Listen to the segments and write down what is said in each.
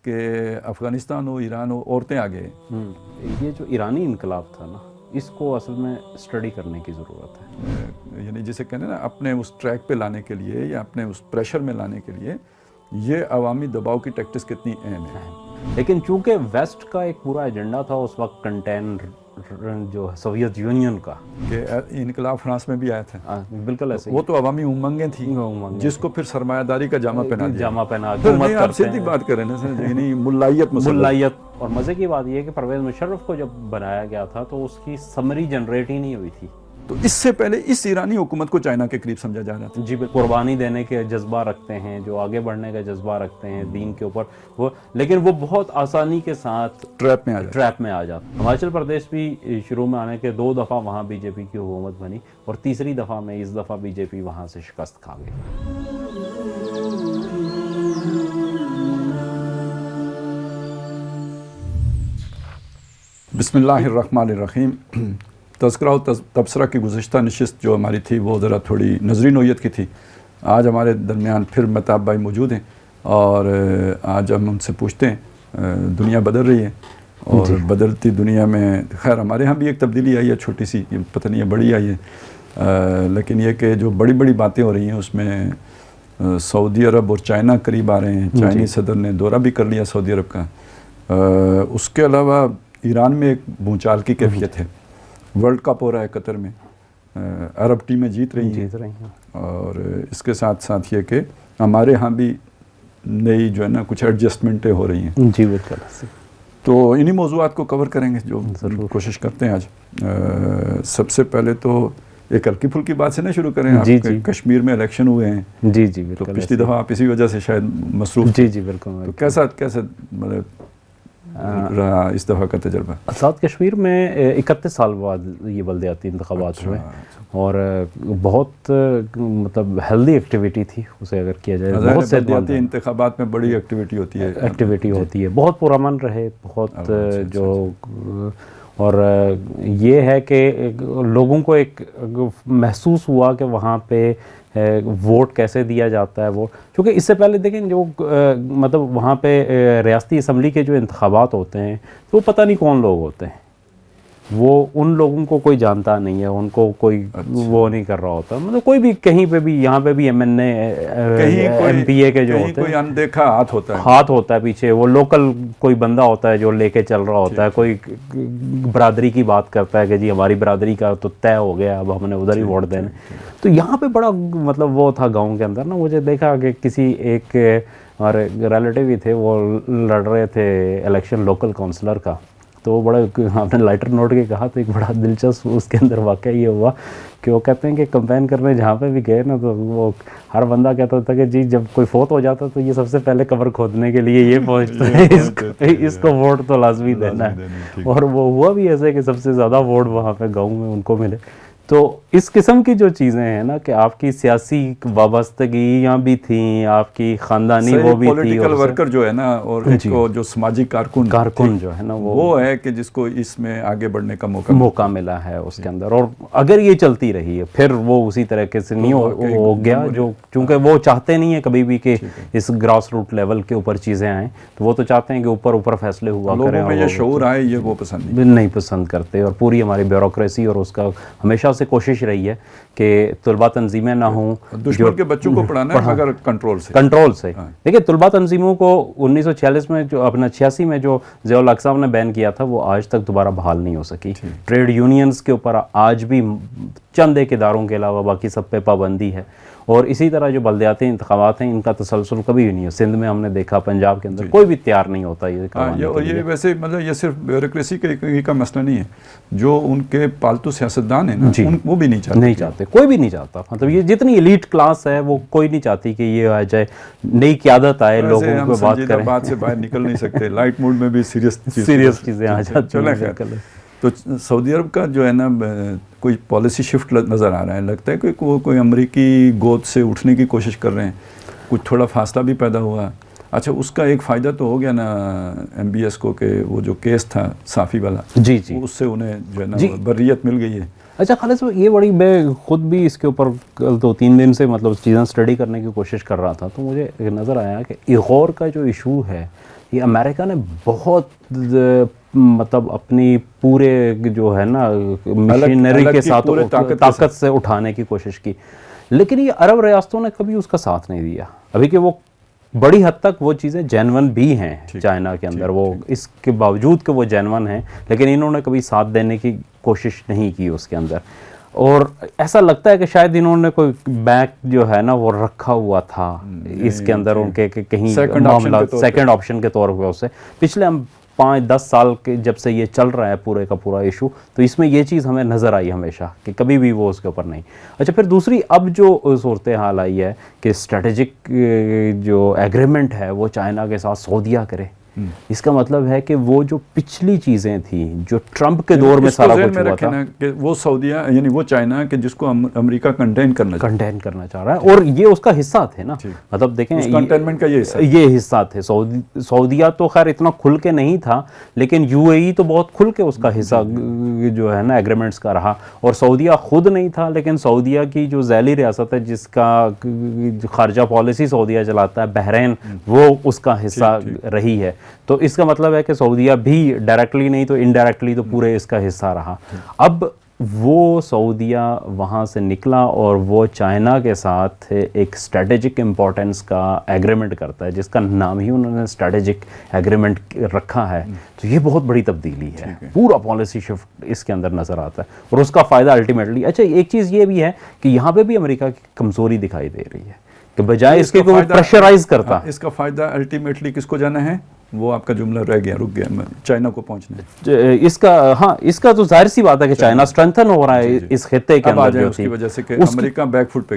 کہ افغانستان ہو، ایران ہو، عورتیں آگے. یہ جو ایرانی انقلاب تھا نا، اس کو اصل میں اسٹڈی کرنے کی ضرورت ہے. یعنی جسے کہتے ہیں نا اپنے اس ٹریک پہ لانے کے لیے یا اپنے اس پریشر میں لانے کے لیے یہ عوامی دباؤ کی ٹیکٹس کتنی اہم ہے. لیکن چونکہ ویسٹ کا ایک پورا ایجنڈا تھا اس وقت کنٹین جو سوویت یونین کا، کہ انقلاب فرانس میں بھی آیا تھا، بالکل ایسے وہ تو عوامی امنگیں تھیں جس کو پھر سرمایہ داری کا جامع پہنا حکومت آپ سیدھی بات کریں نا سر، یعنی ملائیت. اور مزے کی بات یہ ہے کہ پرویز مشرف کو جب بنایا گیا تھا تو اس کی سمری جنریٹ ہی نہیں ہوئی تھی. تو اس سے پہلے اس ایرانی حکومت کو چائنا کے قریب سمجھا جا رہا تھا. جی، قربانی دینے کے جذبہ رکھتے ہیں، جو آگے بڑھنے کا جذبہ رکھتے ہیں دین کے اوپر، وہ لیکن وہ بہت آسانی کے ساتھ ٹریپ میں آ جاتا. ہماچل پردیش بھی شروع میں آنے کے 2 دفعہ وہاں بی جے پی کی حکومت بنی اور تیسری دفعہ میں اس دفعہ بی جے پی وہاں سے شکست کھا گئی. بسم اللہ الرحمن الرحیم. تذکرہ و تبصرہ کی گزشتہ نشست جو ہماری تھی وہ ذرا تھوڑی نظری نوعیت کی تھی. آج ہمارے درمیان پھر مہتاب بھائی موجود ہیں اور آج ہم ان سے پوچھتے ہیں. دنیا بدل رہی ہے اور بدلتی دنیا میں خیر ہمارے ہاں بھی ایک تبدیلی آئی ہے، چھوٹی سی، پتہ نہیں ہے بڑی آئی ہے، لیکن یہ کہ جو بڑی بڑی باتیں ہو رہی ہیں اس میں سعودی عرب اور چائنا قریب آ رہے ہیں. چائنی صدر نے دورہ بھی کر لیا سعودی عرب کا. اس کے علاوہ ایران میں ایک بھونچال کی کیفیت ہے. ورلڈ کپ ہو رہا ہے قطر میں، عرب ٹیمیں جیت رہی ہیں اور اس کے ساتھ ساتھ یہ کہ ہمارے ہاں بھی نئی جو ہے نا کچھ ایڈجسٹمنٹیں ہو رہی ہیں. جی بالکل. تو انہی موضوعات کو کور کریں گے جو کوشش کرتے ہیں آج. سب سے پہلے تو ایک ہلکی پھلکی بات سے نہ شروع کریں. آپ کشمیر میں الیکشن ہوئے ہیں. جی جی تو پچھلی دفعہ آپ اسی وجہ سے شاید مصروف. جی بالکل. تو کیسا مطلب رہا اس دفعہ کا تجربہ؟ ساؤتھ کشمیر میں 31 سال بعد یہ بلدیاتی انتخابات ہوئے اور بہت مطلب ہیلدی ایکٹیویٹی تھی اسے اگر کیا جائے. بہت سے بلدیاتی انتخابات میں بڑی ایکٹیویٹی ہوتی ہے. بہت پرامن رہے، بہت جو، اور یہ ہے کہ لوگوں کو ایک محسوس ہوا کہ وہاں پہ ووٹ کیسے دیا جاتا ہے. وہ چونکہ اس سے پہلے دیکھیں جو مطلب وہاں پہ ریاستی اسمبلی کے جو انتخابات ہوتے ہیں تو وہ پتہ نہیں کون لوگ ہوتے ہیں، وہ ان لوگوں کو کوئی جانتا نہیں ہے، ان کو کوئی وہ نہیں کر رہا ہوتا. مطلب کوئی بھی کہیں پہ بھی، یہاں پہ بھی M N A M P A کے جو ہوتے ہیں کوئی اندیکھا ہاتھ ہوتا ہے پیچھے، وہ لوکل کوئی بندہ ہوتا ہے جو لے کے چل رہا ہوتا ہے. کوئی برادری کی بات کرتا ہے کہ جی ہماری برادری کا تو طے ہو گیا، اب ہم نے ادھر ہی ووٹ دینا. تو یہاں پہ بڑا مطلب وہ تھا گاؤں کے اندر نا. مجھے دیکھا کہ کسی ایک اور ریلیٹیو ہی تھے، وہ لڑ رہے تھے الیکشن لوکل کونسلر کا. تو وہ بڑا آپ نے لائٹر نوٹ کے کہا تو ایک بڑا دلچسپ اس کے اندر واقعہ یہ ہوا کہ وہ کہتے ہیں کہ کمپین کرنے جہاں پہ بھی گئے نا تو وہ ہر بندہ کہتا تھا کہ جی جب کوئی فوت ہو جاتا تو یہ سب سے پہلے قبر کھودنے کے لیے یہ پہنچتا ہے، اس کو ووٹ تو لازمی دینا ہے. اور وہ ہوا بھی ایسے کہ سب سے زیادہ ووٹ وہاں پہ گاؤں میں ان کو ملے. تو اس قسم کی جو چیزیں ہیں نا کہ آپ کی سیاسی وابستگیاں بھی تھیں، آپ کی خاندانی وہ بھی تھی، پولیٹیکل ورکر جو ہے نا اور ایک جو سماجی کارکن جو ہے نا وہ ہے کہ جس کو اس میں آگے بڑھنے کا موقع ملا ہے اس کے اندر. اور اگر یہ چلتی رہی ہے پھر وہ اسی طریقے سے نہیں ہو گیا، جو چونکہ وہ چاہتے نہیں ہیں کبھی بھی کہ اس گراس روٹ لیول کے اوپر چیزیں آئیں. تو وہ تو چاہتے ہیں کہ اوپر فیصلے ہوا کریں، اور یہ شعور آئے، یہ وہ پسند نہیں پسند کرتے. اور پوری ہماری بیوروکریسی اور اس کا ہمیشہ سے کوشش رہی ہے کہ طلباء تنظیمیں نہ ہوں. دشمن کے بچوں کو پڑھانا ہے مگر کنٹرول سے. دیکھیں طلباء تنظیموں کو 1946 میں جو اپنا 86 میں جو ضیاء الحق صاحب نے بین کیا تھا وہ آج تک دوبارہ بحال نہیں ہو سکی. ٹریڈ یونینز کے اوپر آج بھی چند ایک اداروں کے علاوہ باقی سب پہ پابندی ہے. اور اسی طرح جو بلدیاتی انتخابات ہیں ان کا تسلسل کبھی بھی نہیں ہے. سندھ میں ہم نے دیکھا، پنجاب کے اندر کوئی بھی تیار نہیں ہوتا یہ ویسے مطلب یہ صرف بیوروکریسی کا مسئلہ نہیں ہے. جو ان کے پالتو سیاستدان ہیں نا وہ بھی نہیں چاہتے، کوئی بھی نہیں چاہتا. مطلب یہ جتنی ایلیٹ کلاس ہے وہ کوئی نہیں چاہتی کہ یہ آ جائے، نئی قیادت آئے، لوگوں کو بات کریں. بات سے باہر نکل نہیں سکتے، لائٹ موڈ میں بھی سیریس چیزیں آ جاتی ہیں. تو سعودی عرب کا جو ہے نا کوئی پالیسی شفٹ نظر آ رہا ہے. لگتا ہے کہ وہ کوئی امریکی گود سے اٹھنے کی کوشش کر رہے ہیں. کچھ تھوڑا فاصلہ بھی پیدا ہوا. اچھا اس کا ایک فائدہ تو ہو گیا نا ایم بی ایس کو کہ وہ جو کیس تھا صافی والا، اس سے انہیں جو ہے نا بریت مل گئی ہے. اچھا خالد صاحب، یہ بڑی میں خود بھی اس کے اوپر 2-3 دن سے مطلب چیزیں اسٹڈی کرنے کی کوشش کر رہا تھا تو مجھے نظر آیا کہ ایغور کا جو ایشو ہے یہ امریکہ نے بہت مطلب اپنی پورے جو ہے نا مشینری کے ساتھ طاقت سے اٹھانے کی کوشش کی، لیکن یہ عرب ریاستوں نے کبھی اس کا ساتھ نہیں دیا. ابھی کہ وہ بڑی حد تک وہ چیزیں جینون بھی ہیں چائنا کے اندر، وہ اس کے باوجود کہ وہ جینون ہیں لیکن انہوں نے کبھی ساتھ دینے کی کوشش نہیں کی اس کے اندر. اور ایسا لگتا ہے کہ شاید انہوں نے کوئی بیک جو ہے نا وہ رکھا ہوا تھا اس کے اندر ان کے کہیں معاملات سیکنڈ آپشن کے طور پہ. اسے پچھلے ہم 5-10 سال کے جب سے یہ چل رہا ہے پورے کا پورا ایشو، تو اس میں یہ چیز ہمیں نظر آئی ہمیشہ کہ کبھی بھی وہ اس کے اوپر نہیں. اچھا پھر دوسری اب جو صورتحال آئی ہے کہ اسٹریٹجک جو ایگریمنٹ ہے وہ چائنا کے ساتھ سعودیہ کرے، اس کا مطلب ہے کہ وہ جو پچھلی چیزیں تھیں جو ٹرمپ کے دور میں سارا کچھ ہوا تھا کہ وہ سعودیہ یعنی وہ چائنا کہ جس کو امریکہ کنٹین کرنا چاہ رہا ہے، اور یہ اس کا حصہ تھے نا. مطلب دیکھیں کنٹینمنٹ کا یہ حصہ تھے. سعودیہ تو خیر اتنا کھل کے نہیں تھا لیکن یو اے ای تو بہت کھل کے اس کا حصہ جو ہے نا ایگریمنٹس کا رہا. اور سعودیہ خود نہیں تھا لیکن سعودیہ کی جو ذیلی ریاست ہے جس کا خارجہ پالیسی سعودیہ چلاتا ہے، بحرین، وہ اس کا حصہ رہی ہے. تو اس کا مطلب ہے کہ سعودیہ بھی ڈائریکٹلی نہیں تو انڈائریکٹلی تو پورے اس کا حصہ رہا. اب وہ سعودیہ وہاں سے نکلا اور وہ چائنا کے ساتھ ایک اسٹریٹجک امپورٹنس کا ایگریمنٹ کرتا ہے جس کا نام ہی انہوں نے اسٹریٹجک ایگریمنٹ رکھا ہے. تو یہ بہت بڑی تبدیلی ہے، پورا پالیسی شفٹ اس کے اندر نظر آتا ہے اور اس کا فائدہ الٹیمیٹلی. اچھا ایک چیز یہ بھی ہے کہ یہاں پہ بھی امریکہ کی کمزوری دکھائی دے رہی ہے کہ بجائے اس کے کوئی پریشرائز کرتا. اس کا فائدہ الٹیمیٹلی کس کو جانا ہے؟ وہ آپ کا جملہ رہ گیا، رک گیا، چائنا کو پہنچنا. اس کا تو ظاہر سی بات ہے کہ چائنا اسٹرینتھن ہو رہا ہے اس خطے کے اندر اس کی وجہ سے کہ امریکہ بیک فٹ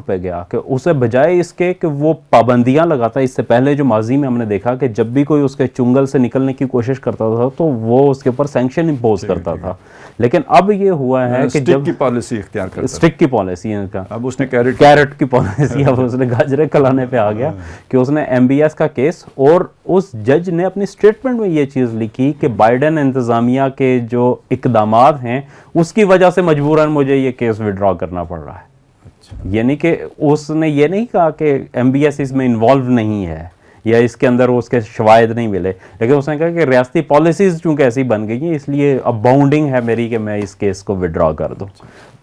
پہ گیا. کہ اسے بجائے اس کے کہ وہ پابندیاں لگاتا ہے. اس سے پہلے جو ماضی میں ہم نے دیکھا کہ جب بھی کوئی اس کے چنگل سے نکلنے کی کوشش کرتا تھا تو وہ اس کے اوپر سینکشن امپوز کرتا تھا. لیکن اب یہ ہوا ہے کہ جب کی پالیسی اختیار کرتا ہے، اسٹک کی پالیسی ہے کا، اب اس نے کیرٹ کی پالیسی، اب اس نے گاجرے کھلانے پہ آ گیا کہ اس نے ایم بی ایس کا کیس، اور اس جج نے اپنی اسٹیٹمنٹ میں یہ چیز لکھی کہ بائیڈن انتظامیہ کے جو اقدامات ہیں اس کی وجہ سے مجبوراً مجھے یہ کیس وڈرا کرنا پڑ رہا ہے. یعنی کہ اس نے یہ نہیں کہا کہ ایم بی ایس اس میں انوالو نہیں ہے یا اس کے اندر اس کے شواہد نہیں ملے، لیکن اس نے کہا کہ ریاستی پالیسیز چونکہ ایسی بن گئی ہیں اس لیے اب باؤنڈنگ ہے میری کہ میں اس کیس کو وڈرا کر دوں.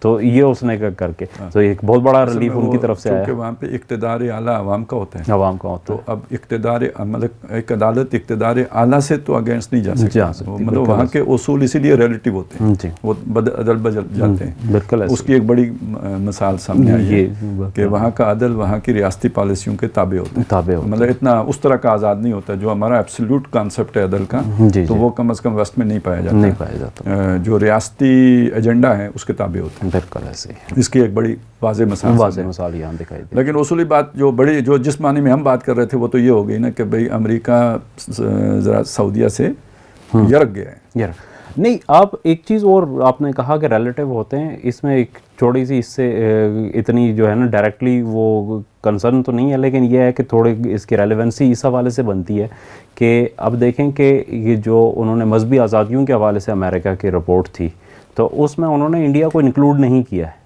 تو یہ اس نے کر کے تو ایک بہت بڑا ریلیف ان کی طرف سے آیا کہ وہاں پہ اقتدار اعلیٰ عوام کا ہوتا ہے، تو اب اقتدار مطلب ایک عدالت اقتدار اعلیٰ سے تو اگینسٹ نہیں جا سکتی. مطلب وہاں کے اصول اسی لیے ریلیٹیو ہوتے ہیں، وہ عدل بدل جاتے ہیں. بالکل اس کی ایک بڑی مثال سامنے آئی ہے کہ وہاں کا عدل وہاں کی ریاستی پالیسیوں کے تابع ہوتا ہے. مطلب اتنا اس طرح کا آزاد نہیں ہوتا جو ہمارا ایبسلیوٹ کانسیپٹ ہے عدل کا، تو وہ کم از کم ویسٹ میں نہیں پایا جاتا. جو ریاستی ایجنڈا ہے اس کے تابع ہوتے ہیں. بالکل ایسے اس کی ایک بڑی واضح مثال یہاں دکھائی دی. لیکن اصولی بات جو جس معنی میں ہم بات کر رہے تھے وہ تو یہ ہو گئی نا کہ بھئی امریکہ ذرا سعودیہ سے یرک گیا ہے. نہیں، آپ ایک چیز اور آپ نے کہا کہ ریلیٹیو ہوتے ہیں، اس میں ایک چھوڑی سی اس سے اتنی جو ہے نا ڈائریکٹلی وہ کنسرن تو نہیں ہے، لیکن یہ ہے کہ تھوڑی اس کی ریلیونسی اس حوالے سے بنتی ہے کہ اب دیکھیں کہ یہ جو انہوں نے مذہبی آزادیوں کے حوالے سے امریکہ کی رپورٹ تھی تو اس میں انہوں نے انڈیا کو انکلوڈ نہیں کیا ہے،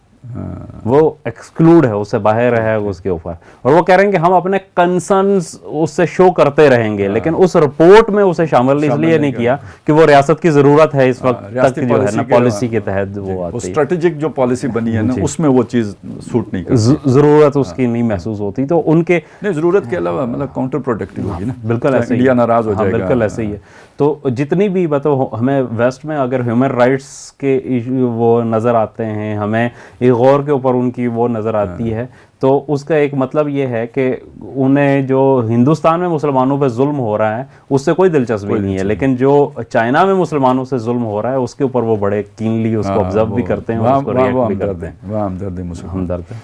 وہ ایکسکلوڈ ہے، اس سے باہر ہے اس کے اوپر. اور وہ کہہ رہے ہیں کہ ہم اپنے کنسرنز اس سے شو کرتے رہیں گے، لیکن اس رپورٹ میں اسے شامل اس لیے نہیں کیا کہ وہ ریاست کی ضرورت ہے اس وقت تک جو ہے نا پالیسی کے تحت وہ آتی ہے. اسٹریٹجک جو پالیسی بنی ہے نا اس میں وہ چیز سوٹ نہیں کرتی، ضرورت اس کی نہیں محسوس ہوتی. تو ان کے ضرورت کے علاوہ مطلب کاؤنٹر پروڈکٹیو ہوگی نا. بالکل ایسے انڈیا ناراض ہو جائے گا. بالکل ایسے ہی ہے. تو جتنی بھی مطلب ہمیں ویسٹ میں اگر ہیومن رائٹس کے ایشو وہ نظر آتے ہیں، ہمیں ایک غور کے اوپر ان کی وہ نظر آتی ہے، تو اس کا ایک مطلب یہ ہے کہ انہیں جو ہندوستان میں مسلمانوں پہ ظلم ہو رہا ہے اس سے کوئی دلچسپی نہیں ہے، لیکن جو چائنا میں مسلمانوں سے ظلم ہو رہا ہے اس کے اوپر وہ بڑے کینلی اس کو آبزرو بھی کرتے ہیں اور اس کو ریئیکٹ بھی کرتے ہیں. وہاں ہمدرد ہے.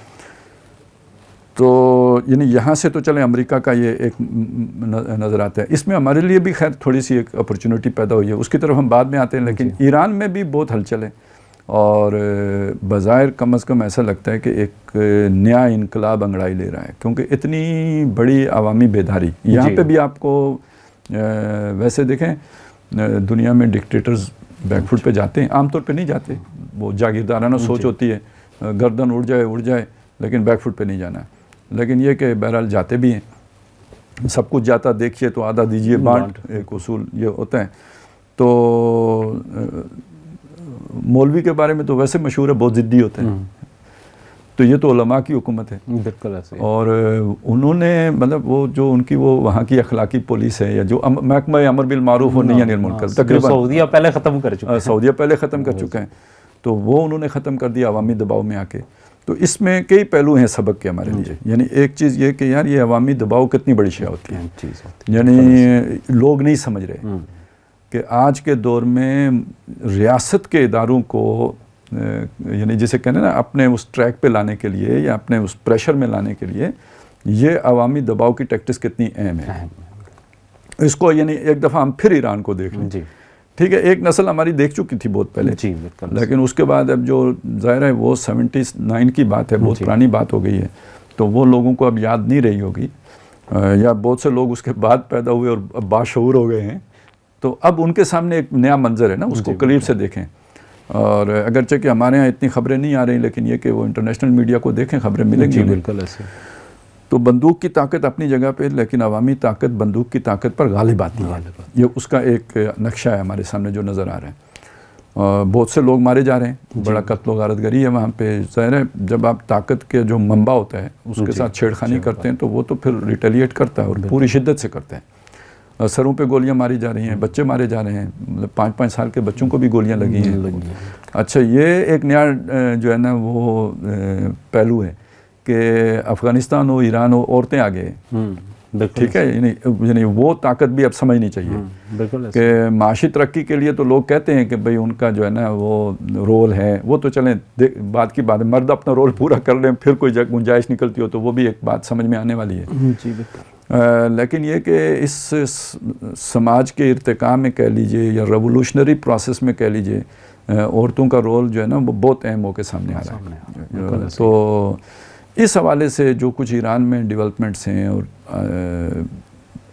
تو یعنی یہاں سے تو چلیں امریکہ کا یہ ایک نظر آتا ہے. اس میں ہمارے لیے بھی خیر تھوڑی سی ایک اپرچونٹی پیدا ہوئی ہے، اس کی طرف ہم بعد میں آتے ہیں. لیکن ایران میں بھی بہت ہلچل ہے اور بظاہر کم از کم ایسا لگتا ہے کہ ایک نیا انقلاب انگڑائی لے رہا ہے، کیونکہ اتنی بڑی عوامی بیداری یہاں پہ بھی آپ کو ویسے دیکھیں دنیا میں ڈکٹیٹرز بیک فٹ پہ جاتے ہیں، عام طور پہ نہیں جاتے، وہ جاگیردارانہ سوچ ہوتی ہے گردن اڑ جائے لیکن بیک فٹ پہ نہیں جانا ہے. لیکن یہ کہ بہرحال جاتے بھی ہیں سب کچھ جاتا دیکھیے تو آدھا دیجیے بانٹ، ایک اصول یہ ہوتا ہے. تو مولوی کے بارے میں تو ویسے مشہور ہے بہت ضدی ہوتے ہیں، تو یہ تو علماء کی حکومت ہے. بالکل ایسے. اور انہوں نے مطلب وہ جو ان کی وہ وہاں کی اخلاقی پولیس ہے یا جو محکمہ امر بالمعروف و نہی عن المنکر تقریباً سعودیہ پہلے ختم کر چکا ہے، سعودیہ پہلے ختم کر چکے ہیں، تو وہ انہوں نے ختم کر دیا عوامی دباؤ میں آ کے. تو اس میں کئی پہلو ہیں سبق کے ہمارے لیے. یعنی ایک چیز یہ کہ یار یہ عوامی دباؤ کتنی بڑی شے ہوتی ہے. یعنی لوگ نہیں سمجھ رہے کہ آج کے دور میں ریاست کے اداروں کو یعنی جسے کہنے نا اپنے اس ٹریک پہ لانے کے لیے یا اپنے اس پریشر میں لانے کے لیے یہ عوامی دباؤ کی ٹیکٹس کتنی اہم ہے. اس کو یعنی ایک دفعہ ہم پھر ایران کو دیکھ لیں. ٹھیک ہے، ایک نسل ہماری دیکھ چکی تھی بہت پہلے، لیکن اس کے بعد اب جو ظاہر ہے وہ 79 کی بات ہے، بہت پرانی بات ہو گئی ہے، تو وہ لوگوں کو اب یاد نہیں رہی ہوگی، یا بہت سے لوگ اس کے بعد پیدا ہوئے اور اب باشعور ہو گئے ہیں. تو اب ان کے سامنے ایک نیا منظر ہے نا، اس کو قریب سے دیکھیں. اور اگرچہ کہ ہمارے ہاں اتنی خبریں نہیں آ رہی، لیکن یہ کہ وہ انٹرنیشنل میڈیا کو دیکھیں، خبریں ملیں گی. بالکل ایسے. تو بندوق کی طاقت اپنی جگہ پہ، لیکن عوامی طاقت بندوق کی طاقت پر غالب آتی ہے. یہ اس کا ایک نقشہ ہے ہمارے سامنے جو نظر آ رہا ہے. بہت سے لوگ مارے جا رہے ہیں، بڑا قتل و غارت گری ہے وہاں پہ. ظاہر ہے جب آپ طاقت کے جو منبع ہوتا ہے اس کے ساتھ چھیڑ خانی کرتے ہیں تو وہ تو پھر ریٹیلیٹ کرتا ہے اور پوری شدت سے کرتا ہے. سروں پہ گولیاں ماری جا رہی ہیں، بچے مارے جا رہے ہیں، مطلب 5-5 سال کے بچوں کو بھی گولیاں لگی ہیں. اچھا، یہ ایک نیا جو ہے نا وہ پہلو ہے کہ افغانستان ہو، ایران ہو، عورتیں آگے ہیں. ٹھیک ہے، یعنی وہ طاقت بھی اب سمجھنی چاہیے کہ معاشی ترقی کے لیے تو لوگ کہتے ہیں کہ بھئی ان کا جو ہے نا وہ رول ہے، وہ تو چلیں بات کی بات ہے، مرد اپنا رول پورا کر لیں، پھر کوئی گنجائش نکلتی ہو تو وہ بھی ایک بات سمجھ میں آنے والی ہے. لیکن یہ کہ اس سماج کے ارتقاء میں کہہ لیجئے یا ریولوشنری پروسیس میں کہہ لیجئے، عورتوں کا رول جو ہے نا وہ بہت اہم ہو کے سامنے آ رہا ہے. تو اس حوالے سے جو کچھ ایران میں ڈیولپمنٹس ہیں، اور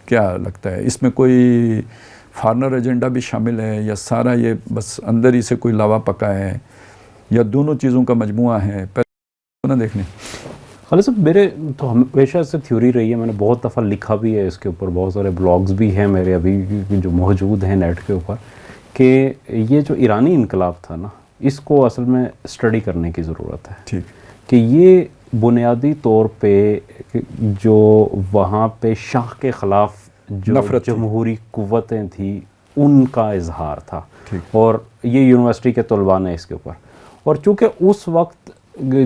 کیا لگتا ہے اس میں کوئی فارنر ایجنڈا بھی شامل ہے یا سارا یہ بس اندر ہی سے کوئی لاوا پکا ہے یا دونوں چیزوں کا مجموعہ ہے؟ پہلے نہ دیکھنے. خالد صاحب، میرے تو ہمیشہ سے تھیوری رہی ہے، میں نے بہت دفعہ لکھا بھی ہے اس کے اوپر، بہت سارے بلاگز بھی ہیں میرے ابھی جو موجود ہیں نیٹ کے اوپر، کہ یہ جو ایرانی انقلاب تھا نا، اس کو اصل میں اسٹڈی کرنے کی ضرورت ہے. ٹھیک. کہ یہ بنیادی طور پہ جو وہاں پہ شاہ کے خلاف جو جمہوری قوتیں تھیں ان کا اظہار تھا، اور یہ یونیورسٹی کے طلباء نے اس کے اوپر، اور چونکہ اس وقت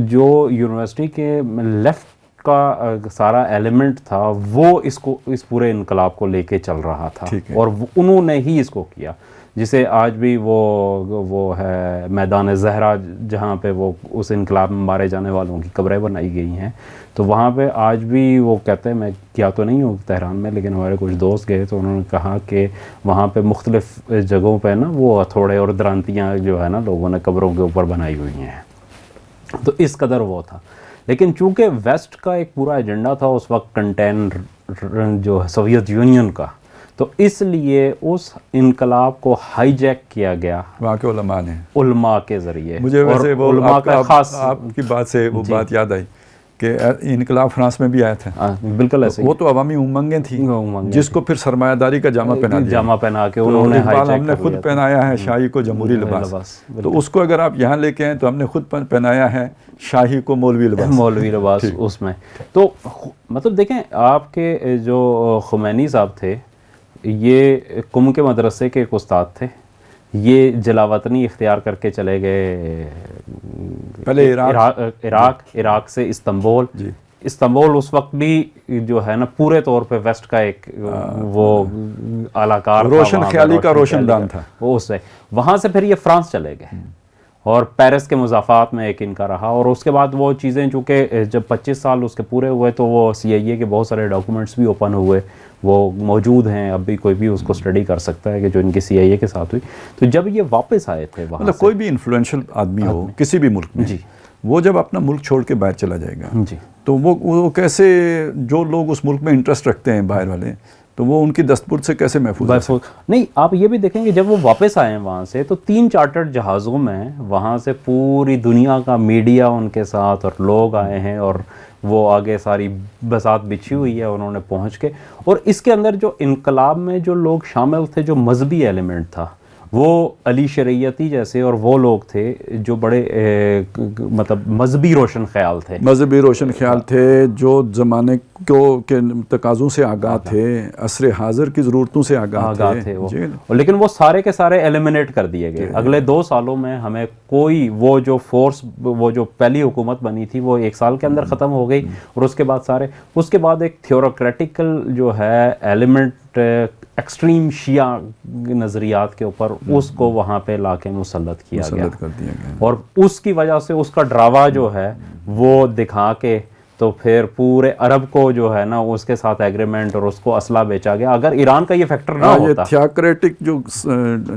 جو یونیورسٹی کے لیفٹ کا سارا ایلیمنٹ تھا وہ اس پورے انقلاب کو لے کے چل رہا تھا، اور انہوں نے ہی اس کو کیا، جسے آج بھی وہ ہے میدان زہرا جہاں پہ وہ اس انقلاب میں مارے جانے والوں کی قبریں بنائی گئی ہیں. تو وہاں پہ آج بھی وہ کہتے ہیں، میں کیا تو نہیں ہوں تہران میں، لیکن ہمارے کچھ دوست گئے تو انہوں نے کہا کہ وہاں پہ مختلف جگہوں پہ نا وہ ہتھوڑے اور درانتیاں جو ہے نا لوگوں نے قبروں کے اوپر بنائی ہوئی ہیں. تو اس قدر وہ تھا. لیکن چونکہ ویسٹ کا ایک پورا ایجنڈا تھا اس وقت کنٹین جو سوویت یونین کا، تو اس لیے اس انقلاب کو ہائی جیک کیا گیا وہاں کے علماء کے ذریعے. مجھے ویسے وہ آپ کی بات سے وہ بات یاد آئی کہ انقلاب فرانس میں بھی آیا تھا. بالکل ایسے. وہ تو عوامی امنگیں تھیں جس کو پھر سرمایہ داری کا جامہ پہنا کے انہوں نے ہم نے خود پہنایا ہے شاہی کو جمہوری لباس. تو اس کو اگر آپ یہاں لے کے آئیں تو ہم نے خود پہنایا ہے شاہی کو مولوی لباس اس میں. تو مطلب دیکھیں، آپ کے جو خمینی صاحب تھے یہ قم کے مدرسے کے ایک استاد تھے. یہ جلاوطنی اختیار کر کے چلے گئے پہلے عراق سے استنبول. استنبول اس وقت بھی جو ہے نا پورے طور پہ ویسٹ کا ایک وہ اعلی کار، روشن خیالی کا روشن دان تھا. وہ اس سے وہاں سے پھر یہ فرانس چلے گئے اور پیرس کے مضافات میں ایک ان کا رہا. اور اس کے بعد وہ چیزیں چونکہ جب 25 سال اس کے پورے ہوئے تو وہ CIA کے بہت سارے ڈاکومنٹس بھی اوپن ہوئے، وہ موجود ہیں، اب بھی کوئی بھی اس کو اسٹڈی کر سکتا ہے کہ جو ان کی CIA کے ساتھ ہوئی. تو جب یہ واپس آئے تھے وہاں مطلب کوئی بھی انفلوئنشل آدمی ہو کسی بھی ملک میں، وہ جب اپنا ملک چھوڑ کے باہر چلا جائے گا تو وہ کیسے، جو لوگ اس ملک میں انٹرسٹ رکھتے ہیں باہر والے، تو وہ ان کی دستبرد سے کیسے محفوظ نہیں. آپ یہ بھی دیکھیں کہ جب وہ واپس آئے ہیں وہاں سے تو 3 چارٹرڈ جہازوں میں وہاں سے پوری دنیا کا میڈیا ان کے ساتھ اور لوگ آئے ہیں، اور وہ آگے ساری بساط بچھی ہوئی ہے, انہوں نے پہنچ کے. اور اس کے اندر جو انقلاب میں جو لوگ شامل تھے, جو مذہبی ایلیمنٹ تھا, وہ علی شریعتی جیسے اور وہ لوگ تھے جو بڑے مطلب مذہبی روشن خیال تھے, مذہبی روشن خیال تھے, جو زمانے کے تقاضوں سے آگاہ تھے, عصر حاضر کی ضرورتوں سے آگاہ تھے وہ. لیکن وہ سارے کے سارے ایلیمنیٹ کر دیے گئے. اگلے 2 سالوں میں ہمیں کوئی وہ جو فورس, وہ جو پہلی حکومت بنی تھی وہ 1 سال کے اندر ختم ہو گئی, اور اس کے بعد اس کے بعد ایک تھیوروکریٹیکل جو ہے ایلیمنٹ ایکسٹریم شیعہ نظریات کے اوپر, اس کو وہاں پہ لا کے مسلط کیا گیا, اور اس کی وجہ سے اس کا ڈراوا جو ہے وہ دکھا کے تو پھر پورے عرب کو جو ہے نا اس کے ساتھ ایگریمنٹ اور اس کو اسلحہ بیچا گیا. اگر ایران کا یہ فیکٹر نہ ہوتا, یہ تھیوکریٹک جو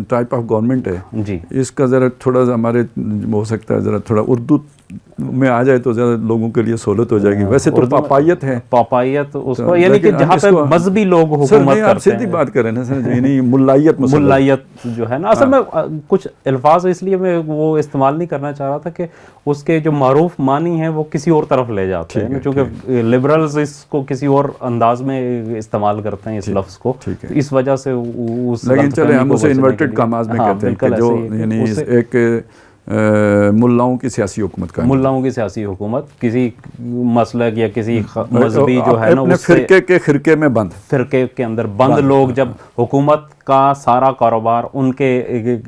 ٹائپ آف گورنمنٹ ہے جی, اس کا ذرا تھوڑا سا ہمارے ہو سکتا ہے ذرا تھوڑا اردو میں آ جائے تو زیادہ لوگوں کے لیے سہولت ہو جائے گی. ویسے تو پاپائیت ہے, پاپائیت اس کو, یعنی کہ جہاں پہ مذہبی لوگ حکومت کرتے ہیں. سیدھی بات کریں نا سر, یعنی ملائیت جو ہے نا, اصل میں کچھ الفاظ اس لیے میں وہ استعمال نہیں کرنا چاہ رہا تھا کہ اس کے جو معروف معنی ہیں وہ کسی اور طرف لے جاتے ہیں, چونکہ لبرلز اس کو کسی اور انداز میں استعمال کرتے ہیں اس لفظ کو, اس وجہ سے لیکن چلے ہم اسے انورٹڈ کاماز میں کہتے ہیں کہ جو یعنی ایک ملاؤں کی سیاسی حکومت کا, ملاؤں کی سیاسی حکومت, کسی مسلک یا کسی مذہبی جو ہے نا اس فرقے کے خرقے میں بند, فرقے کے اندر بند لوگ, جب حکومت کا سارا کاروبار ان کے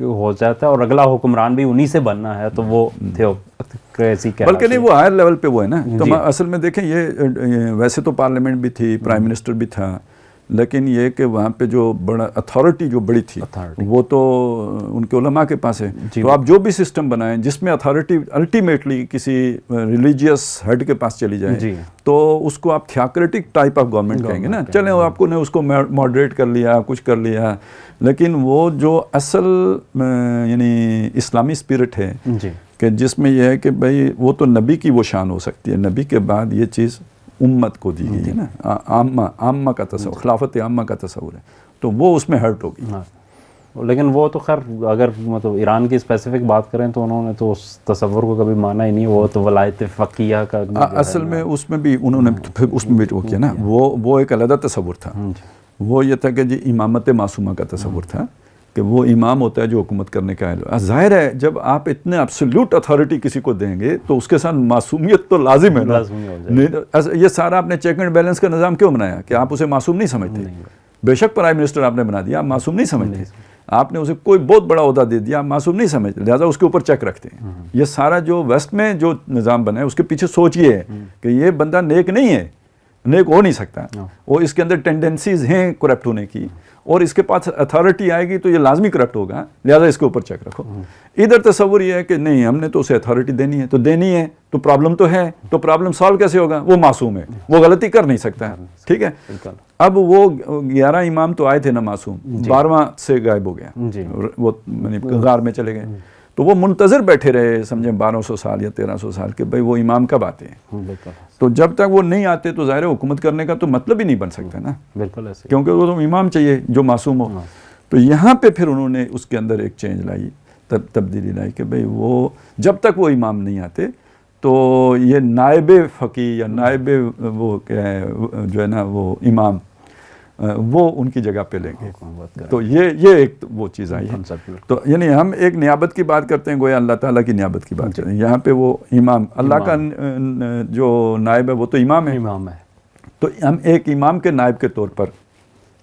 ہو جاتا ہے اور اگلا حکمران بھی انہی سے بننا ہے, تو وہ تھیوکریسی کہلاتی ہے. بلکہ نہیں, وہ ہائر لیول پہ وہ ہے نا. تو اصل میں دیکھیں یہ ویسے تو پارلیمنٹ بھی تھی, پرائم منسٹر بھی تھا, لیکن یہ کہ وہاں پہ جو بڑا اتھارٹی جو بڑی تھی وہ تو ان کے علماء کے پاس ہے. تو آپ جو بھی سسٹم بنائیں جس میں اتھارٹی الٹیمیٹلی کسی ریلیجیس ہیڈ کے پاس چلی جائے, تو اس کو آپ تھیوکریٹک ٹائپ آف گورنمنٹ کہیں گے نا. چلیں آپ کو نے اس کو ماڈریٹ کر لیا, کچھ کر لیا, لیکن وہ جو اصل یعنی اسلامی اسپرٹ ہے کہ جس میں یہ ہے کہ بھائی وہ تو نبی کی وہ شان ہو سکتی ہے, نبی کے بعد یہ چیز امت کو دی گئی ہے نا, عامہ کا تصور, خلافت عامہ کا تصور ہے, تو وہ اس میں ہرٹ ہوگی. لیکن وہ تو خیر اگر مطلب ایران کی اسپیسیفک بات کریں تو انہوں نے تو اس تصور کو کبھی مانا ہی نہیں, وہ تو ولایت فقیہ کا اصل میں اس میں بھی انہوں نے پھر اس میں بھی وہ کیا نا, وہ ایک علیحدہ تصور تھا. وہ یہ تھا کہ جی امامت معصومہ کا تصور تھا کہ وہ امام ہوتا ہے جو حکومت کرنے کا ہے. ظاہر ہے جب آپ اتنے ایبسولوٹ اتھارٹی کسی کو دیں گے تو اس کے ساتھ معصومیت تو لازم ہے نا. یہ سارا آپ نے چیک اینڈ بیلنس کا نظام کیوں بنایا کہ آپ اسے معصوم نہیں سمجھتے؟ بے شک پرائم منسٹر آپ نے بنا دیا, آپ معصوم نہیں سمجھتے. آپ نے اسے کوئی بہت بڑا عہدہ دے دیا, آپ معصوم نہیں سمجھتے, لہٰذا اس کے اوپر چیک رکھتے ہیں. یہ سارا جو ویسٹ میں جو نظام بنا ہے اس کے پیچھے سوچ یہ ہے کہ یہ بندہ نیک نہیں ہے, نیک ہو نہیں سکتا, وہ اس کے اندر ٹینڈنسیز ہیں کرپٹ ہونے کی, اور اس کے پاس اتھارٹی آئے گی تو یہ لازمی کرپٹ ہوگا, لہٰذا اس کے اوپر چیک رکھو. ادھر تصور یہ ہے کہ نہیں, ہم نے تو اسے اتھارٹی دینی ہے تو دینی ہے, تو پرابلم تو ہے, تو پرابلم سالو کیسے ہوگا؟ وہ معصوم ہے, وہ غلطی کر نہیں سکتا ہے. ٹھیک ہے, اب وہ 11 امام تو آئے تھے نا معصوم, 12واں سے غائب ہو گیا, وہ غار میں چلے گئے. تو وہ منتظر بیٹھے رہے سمجھیں 1200 سال یا 1300 سال کے بھائی وہ امام کب آتے ہیں. تو جب تک وہ نہیں آتے تو ظاہر حکومت کرنے کا تو مطلب ہی نہیں بن سکتا نا, بالکل ایسے, کیونکہ وہ تو امام چاہیے جو معصوم ہو. تو یہاں پہ پھر انہوں نے اس کے اندر ایک چینج لائی, تبدیلی لائی کہ بھئی وہ جب تک وہ امام نہیں آتے تو یہ نائب فقی یا نائب وہ کیا ہے جو ہے نا وہ امام, وہ ان کی جگہ پہ لیں گے. تو یہ ایک وہ چیز آئی ہے. تو یعنی ہم ایک نیابت کی بات کرتے ہیں, گویا اللہ تعالیٰ کی نیابت کی بات کرتے ہیں. یہاں پہ وہ امام, اللہ کا جو نائب ہے وہ تو امام ہے, تو ہم ایک امام کے نائب کے طور پر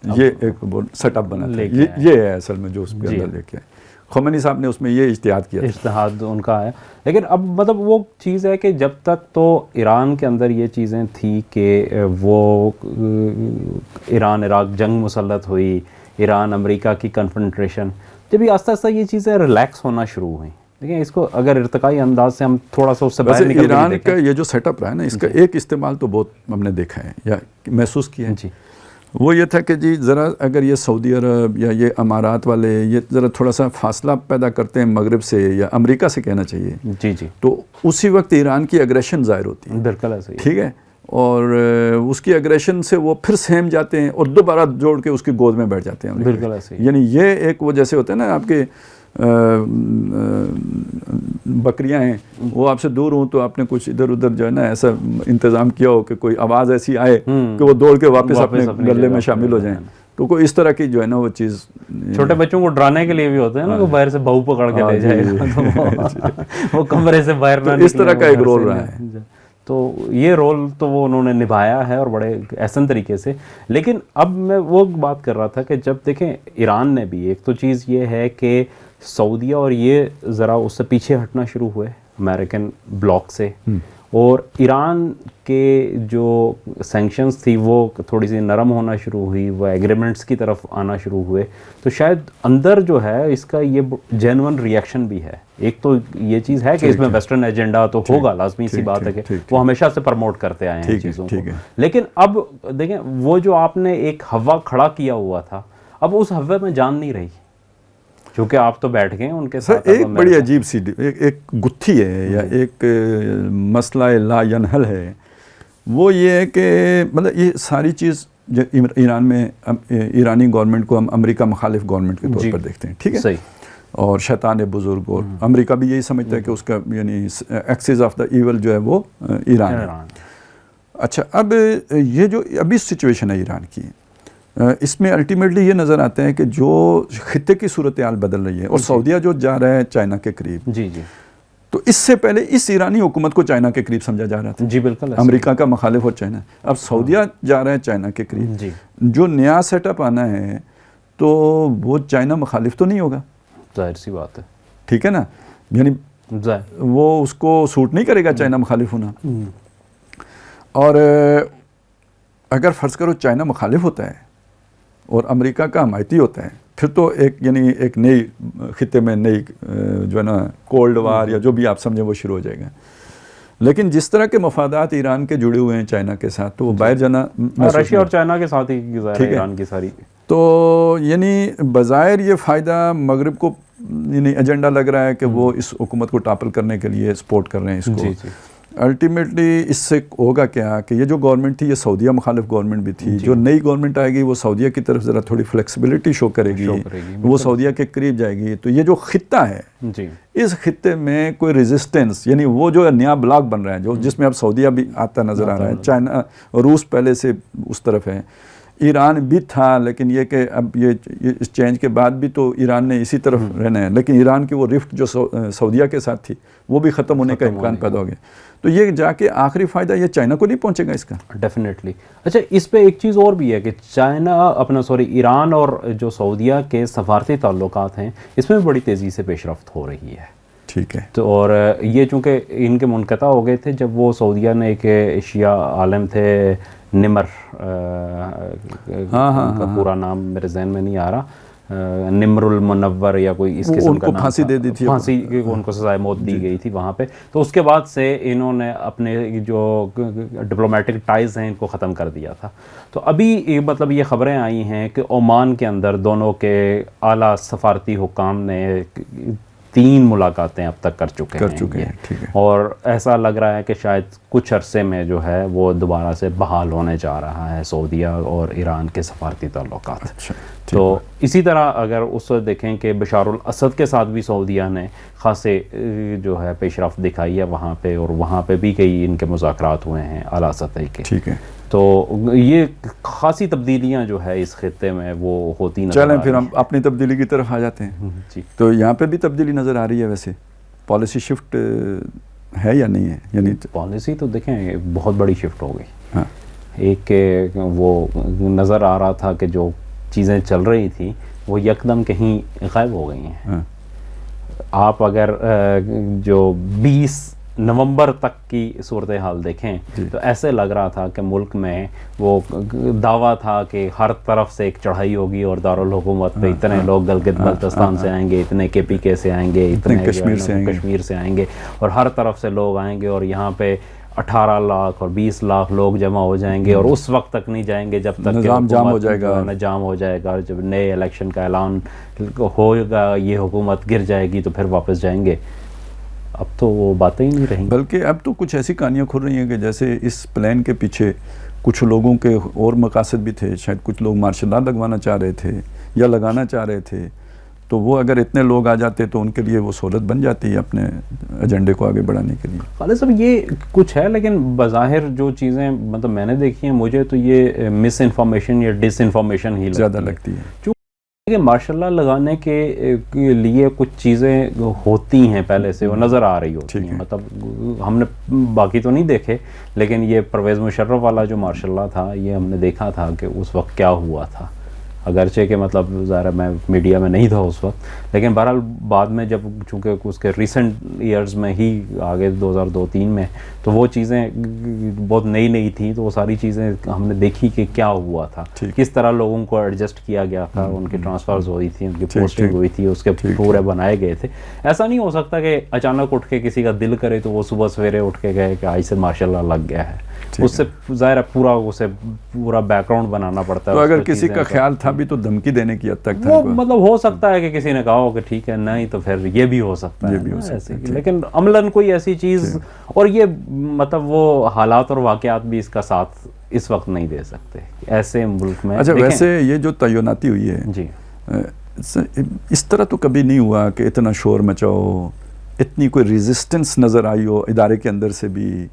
یہ ایک سیٹ اپ بنا ہے. یہ ہے اصل میں جو اس کے اندر لے کے آئے خمینی صاحب نے, اس میں یہ اجتہاد کیا, اجتہاد ان کا ہے. لیکن اب مطلب وہ چیز ہے کہ جب تک تو ایران کے اندر یہ چیزیں تھیں کہ وہ ایران عراق جنگ مسلط ہوئی, ایران امریکہ کی کنفرنٹریشن, جب یہ آہستہ آہستہ یہ چیزیں ریلیکس ہونا شروع ہوئیں. دیکھیں اس کو اگر ارتقائی انداز سے ہم تھوڑا سا اس سے باہر نکل کے ایران کا یہ جو سیٹ اپ رہا ہے نا, اس کا ایک استعمال تو بہت ہم نے دیکھا ہے یا محسوس کیا ہے. وہ یہ تھا کہ جی ذرا اگر یہ سعودی عرب یا یہ امارات والے یہ ذرا تھوڑا سا فاصلہ پیدا کرتے ہیں مغرب سے یا امریکہ سے کہنا چاہیے, تو اسی وقت ایران کی اگریشن ظاہر ہوتی ہے. بالکل ایسے, ٹھیک ہے, اور اس کی اگریشن سے وہ پھر سہم جاتے ہیں اور دوبارہ جوڑ کے اس کی گود میں بیٹھ جاتے ہیں. بالکل ایسے, یعنی یہ ایک وہ جیسے ہوتے ہیں نا آپ کے بکریاں ہیں وہ آپ سے دور ہوں تو آپ نے کچھ ادھر ادھر جو ہے نا ایسا انتظام کیا ہو کہ کوئی آواز ایسی آئے کہ وہ دوڑ کے واپس اپنے گلے میں شامل ہو جائیں. تو کوئی اس طرح کی جو ہے نا وہ چیز چھوٹے بچوں کو ڈرانے کے لیے بھی ہوتا ہے نا کہ باہر سے بہو پکڑ کے لے جائے گا وہ کمرے سے باہر نہ نکلے. اس طرح کا ایک رول رہا ہے. تو یہ رول تو وہ انہوں نے نبھایا ہے اور بڑے احسن طریقے سے. لیکن اب میں وہ بات کر رہا تھا کہ جب دیکھیں ایران نے بھی ایک تو چیز یہ ہے کہ سعودیہ اور یہ ذرا اس سے پیچھے ہٹنا شروع ہوئے امریکن بلاک سے, اور ایران کے جو سینکشنز تھی وہ تھوڑی سی نرم ہونا شروع ہوئی, وہ ایگریمنٹس کی طرف آنا شروع ہوئے. تو شاید اندر جو ہے اس کا یہ جینون ریئیکشن بھی ہے. ایک تو یہ چیز ہے کہ اس میں ویسٹرن ایجنڈا تو ہوگا, لازمی سی بات ہے کہ وہ ہمیشہ سے پرموٹ کرتے آئے ہیں چیزوں کو. لیکن اب دیکھیں وہ جو آپ نے ایک ہوا کھڑا کیا ہوا تھا, اب اس ہوے میں جان نہیں رہی, چونکہ آپ تو بیٹھ گئے ان کے ساتھ. ایک بڑی عجیب سی ایک گتھی ہے یا ایک مسئلہ لا ینحل ہے, وہ یہ ہے کہ مطلب یہ ساری چیز ایران میں ایرانی گورنمنٹ کو ہم امریکہ مخالف گورنمنٹ کے طور پر دیکھتے ہیں, ٹھیک ہے, اور شیطان بزرگ, اور امریکہ بھی یہی سمجھتا ہے کہ اس کا یعنی ایکسس آف دا ایول جو ہے وہ ایران ہے. اچھا, اب یہ جو ابھی سچویشن ہے ایران کی, اس میں الٹیمیٹلی یہ نظر آتا ہے کہ جو خطے کی صورتحال بدل رہی ہے, اور سعودیہ جو جا رہا ہے چائنا کے قریب, جی جی, تو اس سے پہلے اس ایرانی حکومت کو چائنا کے قریب سمجھا جا رہا تھا. جی بالکل, امریکہ کا مخالف اور چائنا. اب سعودیہ جا رہا ہے چائنا کے قریب, جی, جو نیا سیٹ اپ آنا ہے تو وہ چائنا مخالف تو نہیں ہوگا, ظاہر سی بات ہے, ٹھیک ہے نا, یعنی وہ اس کو سوٹ نہیں کرے گا چائنا مخالف ہونا. اور اگر فرض کرو چائنا مخالف ہوتا ہے اور امریکہ کا حمایتی ہوتا ہے, پھر تو ایک نئی خطے میں نئی جو ہے نا کولڈ وار یا جو بھی آپ سمجھیں وہ شروع ہو جائے گا. لیکن جس طرح کے مفادات ایران کے جڑے ہوئے ہیں چائنا کے ساتھ, تو وہ باہر جانا, رشیا اور چائنا کے ساتھ ہی ایران کی ساری, تو یعنی بظاہر یہ فائدہ مغرب کو یعنی ایجنڈا لگ رہا ہے کہ وہ اس حکومت کو ٹاپل کرنے کے لیے سپورٹ کر رہے ہیں اس کو. الٹیمیٹلی اس سے ہوگا کیا کہ یہ جو گورنمنٹ تھی یہ سعودیہ مخالف گورنمنٹ بھی تھی, جو نئی گورنمنٹ آئے گی وہ سعودیہ کی طرف ذرا تھوڑی فلیکسیبلٹی شو کرے گی, وہ سعودیہ کے قریب جائے گی. تو یہ جو خطہ ہے, اس خطے میں کوئی ریزسٹنس, یعنی وہ جو نیا بلاک بن رہا ہے جو جس میں اب سعودیہ بھی آتا نظر آ رہا ہے, چائنا روس پہلے سے اس طرف ہے, ایران بھی تھا, لیکن یہ کہ اب یہ اس چینج کے بعد بھی تو ایران نے اسی طرف رہنا ہے, لیکن ایران کی وہ رفٹ جو سعودیہ کے ساتھ تھی وہ بھی ختم ہونے کا امکان پیدا ہو گیا. تو یہ جا کے آخری فائدہ یہ چائنا کو نہیں پہنچے گا اس کا, ڈیفینیٹلی. اچھا, اس پہ ایک چیز اور بھی ہے کہ ایران اور جو سعودیہ کے سفارتی تعلقات ہیں اس میں بڑی تیزی سے پیش رفت ہو رہی ہے, ٹھیک ہے. تو اور یہ چونکہ ان کے منقطع ہو گئے تھے جب وہ سعودیہ نے ایک شیعہ عالم تھے نمر, کا پورا نام میرے ذہن میں نہیں آ رہا, نمر المنور یا کوئی اس قسم کا نام, پھانسی دے دی تھی, پھانسی ان کو سزائے موت دی گئی تھی وہاں پہ. تو اس کے بعد سے انہوں نے اپنے جو ڈپلومیٹک ٹائز ہیں ان کو ختم کر دیا تھا. تو ابھی مطلب یہ خبریں آئی ہیں کہ عمان کے اندر دونوں کے اعلیٰ سفارتی حکام نے 3 ملاقاتیں اب تک کر چکے ہیں, اور ایسا لگ رہا ہے کہ شاید کچھ عرصے میں جو ہے وہ دوبارہ سے بحال ہونے جا رہا ہے سعودیہ اور ایران کے سفارتی تعلقات. تو اسی طرح اگر اس وقت دیکھیں کہ بشار الاسد کے ساتھ بھی سعودیہ نے خاصے جو ہے پیش رفت دکھائی ہے وہاں پہ, اور وہاں پہ بھی کئی ان کے مذاکرات ہوئے ہیں اعلیٰ سطح کے, ٹھیک ہے. تو یہ خاصی تبدیلیاں جو ہے اس خطے میں وہ ہوتی نظر. چلیں پھر ہم اپنی تبدیلی کی طرف آ جاتے ہیں. جی, تو یہاں پہ بھی تبدیلی نظر آ رہی ہے, ویسے پالیسی شفٹ ہے یا نہیں ہے؟ یعنی پالیسی تو دیکھیں بہت بڑی شفٹ ہو گئی. ایک کہ وہ نظر آ رہا تھا کہ جو چیزیں چل رہی تھیں وہ یکدم کہیں غائب ہو گئی ہیں. آپ اگر جو 20 نومبر تک کی صورتحال دیکھیں تو ایسے لگ رہا تھا کہ ملک میں وہ دعویٰ تھا کہ ہر طرف سے ایک چڑھائی ہوگی اور دارالحکومت پہ اتنے لوگ گلگت بلتستان سے آئیں گے, اتنے KPK سے آئیں گے, اتنے کشمیر سے آئیں گے, اور ہر طرف سے لوگ آئیں گے, اور یہاں پہ 18 لاکھ اور 20 لاکھ لوگ جمع ہو جائیں گے, اور اس وقت تک نہیں جائیں گے جب تک نظام جام ہو جائے گا. جب نئے الیکشن کا اعلان ہوگا یہ حکومت گر جائے گی تو پھر واپس جائیں گے. اب تو وہ باتیں ہی نہیں رہیں, بلکہ اب تو کچھ ایسی کہانیاں کھل رہی ہیں کہ جیسے اس پلان کے پیچھے کچھ لوگوں کے اور مقاصد بھی تھے, شاید کچھ لوگ مارشل لا لگوانا چاہ رہے تھے یا لگانا چاہ رہے تھے. تو وہ اگر اتنے لوگ آ جاتے تو ان کے لیے وہ سہولت بن جاتی ہے اپنے ایجنڈے کو آگے بڑھانے کے لیے. خالد صاحب یہ کچھ ہے لیکن بظاہر جو چیزیں مطلب میں نے دیکھی ہیں مجھے تو یہ مس انفارمیشن یا ڈس انفارمیشن ہی زیادہ لگتی ہے. کہ ماشاء اللہ لگانے کے لیے کچھ چیزیں ہوتی ہیں پہلے سے وہ نظر آ رہی ہوتی ہیں, مطلب ہم نے باقی تو نہیں دیکھے لیکن یہ پرویز مشرف والا جو ماشاء اللہ تھا یہ ہم نے دیکھا تھا کہ اس وقت کیا ہوا تھا, اگرچہ کہ مطلب ظاہر میں میڈیا میں نہیں تھا اس وقت, لیکن بہرحال بعد میں جب چونکہ اس کے ریسنٹ ایئرز میں ہی آگے 2002-03 میں تو وہ چیزیں بہت نئی نئی تھیں, تو وہ ساری چیزیں ہم نے دیکھی کہ کیا ہوا تھا, کس طرح لوگوں کو ایڈجسٹ کیا گیا تھا, ان کی ٹرانسفرز ہوئی تھی, ان کی پوسٹنگ ہوئی تھی, اس کے پورے بنائے گئے تھے. ایسا نہیں ہو سکتا کہ اچانک اٹھ کے کسی کا دل کرے تو وہ صبح سویرے اٹھ کے گئے کہ آج سے ماشاء اللہ لگ گیا ہے, اس سے ظاہر ہے پورا بیک گراؤنڈ بنانا پڑتا ہے. تو اگر کسی کا خیال تھا بھی تو دھمکی دینے کی حد تک تھا, وہ مطلب ہو سکتا ہے کہ کسی نے کہا ہو کہ ٹھیک ہے, نہیں تو پھر یہ بھی ہو سکتا ہے, لیکن عملاً کوئی ایسی چیز, اور یہ مطلب وہ حالات اور واقعات بھی اس کا ساتھ اس وقت نہیں دے سکتے ایسے ملک میں. اچھا ویسے یہ جو تعیناتی ہوئی ہے جی اس طرح تو کبھی نہیں ہوا کہ اتنا شور مچاؤ, اتنی کوئی ریزسٹنس نظر آئی ہو ادارے کے اندر سے بھی,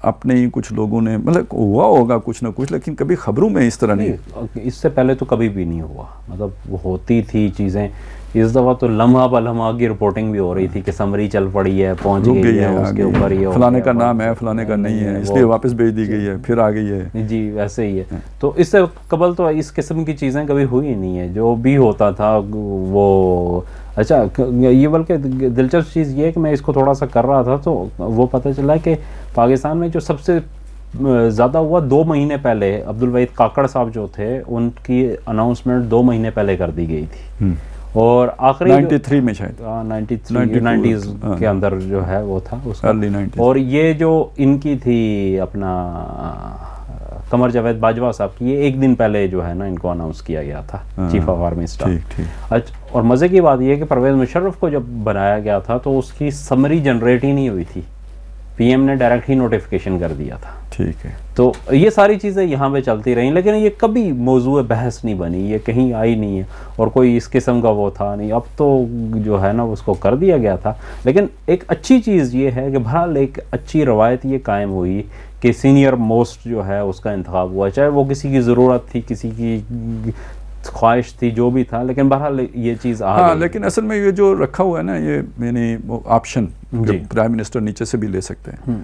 اپنے ہی کچھ لوگوں نے مطلب ہوا ہوگا کچھ نہ کچھ, لیکن کبھی خبروں میں اس طرح نہیں. اس سے پہلے تو کبھی بھی نہیں ہوا, مطلب وہ ہوتی تھی چیزیں. اس دفعہ تو لمحہ بلمحہ کی رپورٹنگ بھی ہو رہی تھی کہ سمری چل پڑی ہے, پہنچ گئی ہے, اس کے اوپر یہ فلانے کا نام ہے فلانے کا نہیں ہے, اس لیے واپس بھیج دی گئی ہے, پھر آ گئی ہے. جی ویسے ہی ہے. تو اس سے قبل تو اس قسم کی چیزیں کبھی ہوئی نہیں ہے, جو بھی ہوتا تھا وہ. اچھا یہ بلکہ دلچسپ چیز یہ ہے کہ میں اس کو تھوڑا سا کر رہا تھا تو وہ پتہ چلا کہ پاکستان میں جو سب سے زیادہ ہوا 2 مہینے پہلے عبدالوحید کاکڑ صاحب جو تھے ان کی اناؤنسمنٹ 2 مہینے پہلے کر دی گئی تھی, اور آخری 93 میں شاید 90s کے اندر جو ہے وہ تھا اس کا. اور یہ جو ان کی تھی اپنا قمر جاوید باجوہ صاحب کی, یہ 1 دن پہلے جو ہے نا ان کو اناؤنس کیا گیا تھا چیف آف آرمی اسٹاف. اور مزے کی بات یہ ہے کہ پرویز مشرف کو جب بنایا گیا تھا تو اس کی سمری جنریٹ ہی نہیں ہوئی تھی, پی ایم نے ڈائریکٹ ہی نوٹیفیکیشن کر دیا تھا. ٹھیک ہے. تو یہ ساری چیزیں یہاں پہ چلتی رہیں, لیکن یہ کبھی موضوع بحث نہیں بنی, یہ کہیں آئی نہیں ہے, اور کوئی اس قسم کا وہ تھا نہیں. اب تو جو ہے نا اس کو کر دیا گیا تھا, لیکن ایک اچھی چیز یہ ہے کہ بہرحال ایک اچھی روایت یہ قائم ہوئی کہ سینئر موسٹ جو ہے اس کا انتخاب ہوا, چاہے وہ کسی کی ضرورت تھی, کسی کی خواہش تھی, جو بھی تھا, لیکن بہرحال یہ چیز آ گئی. لیکن اصل میں یہ جو رکھا ہوا ہے نا, یہ یعنی وہ آپشن پرائم منسٹر نیچے سے بھی لے سکتے ہیں,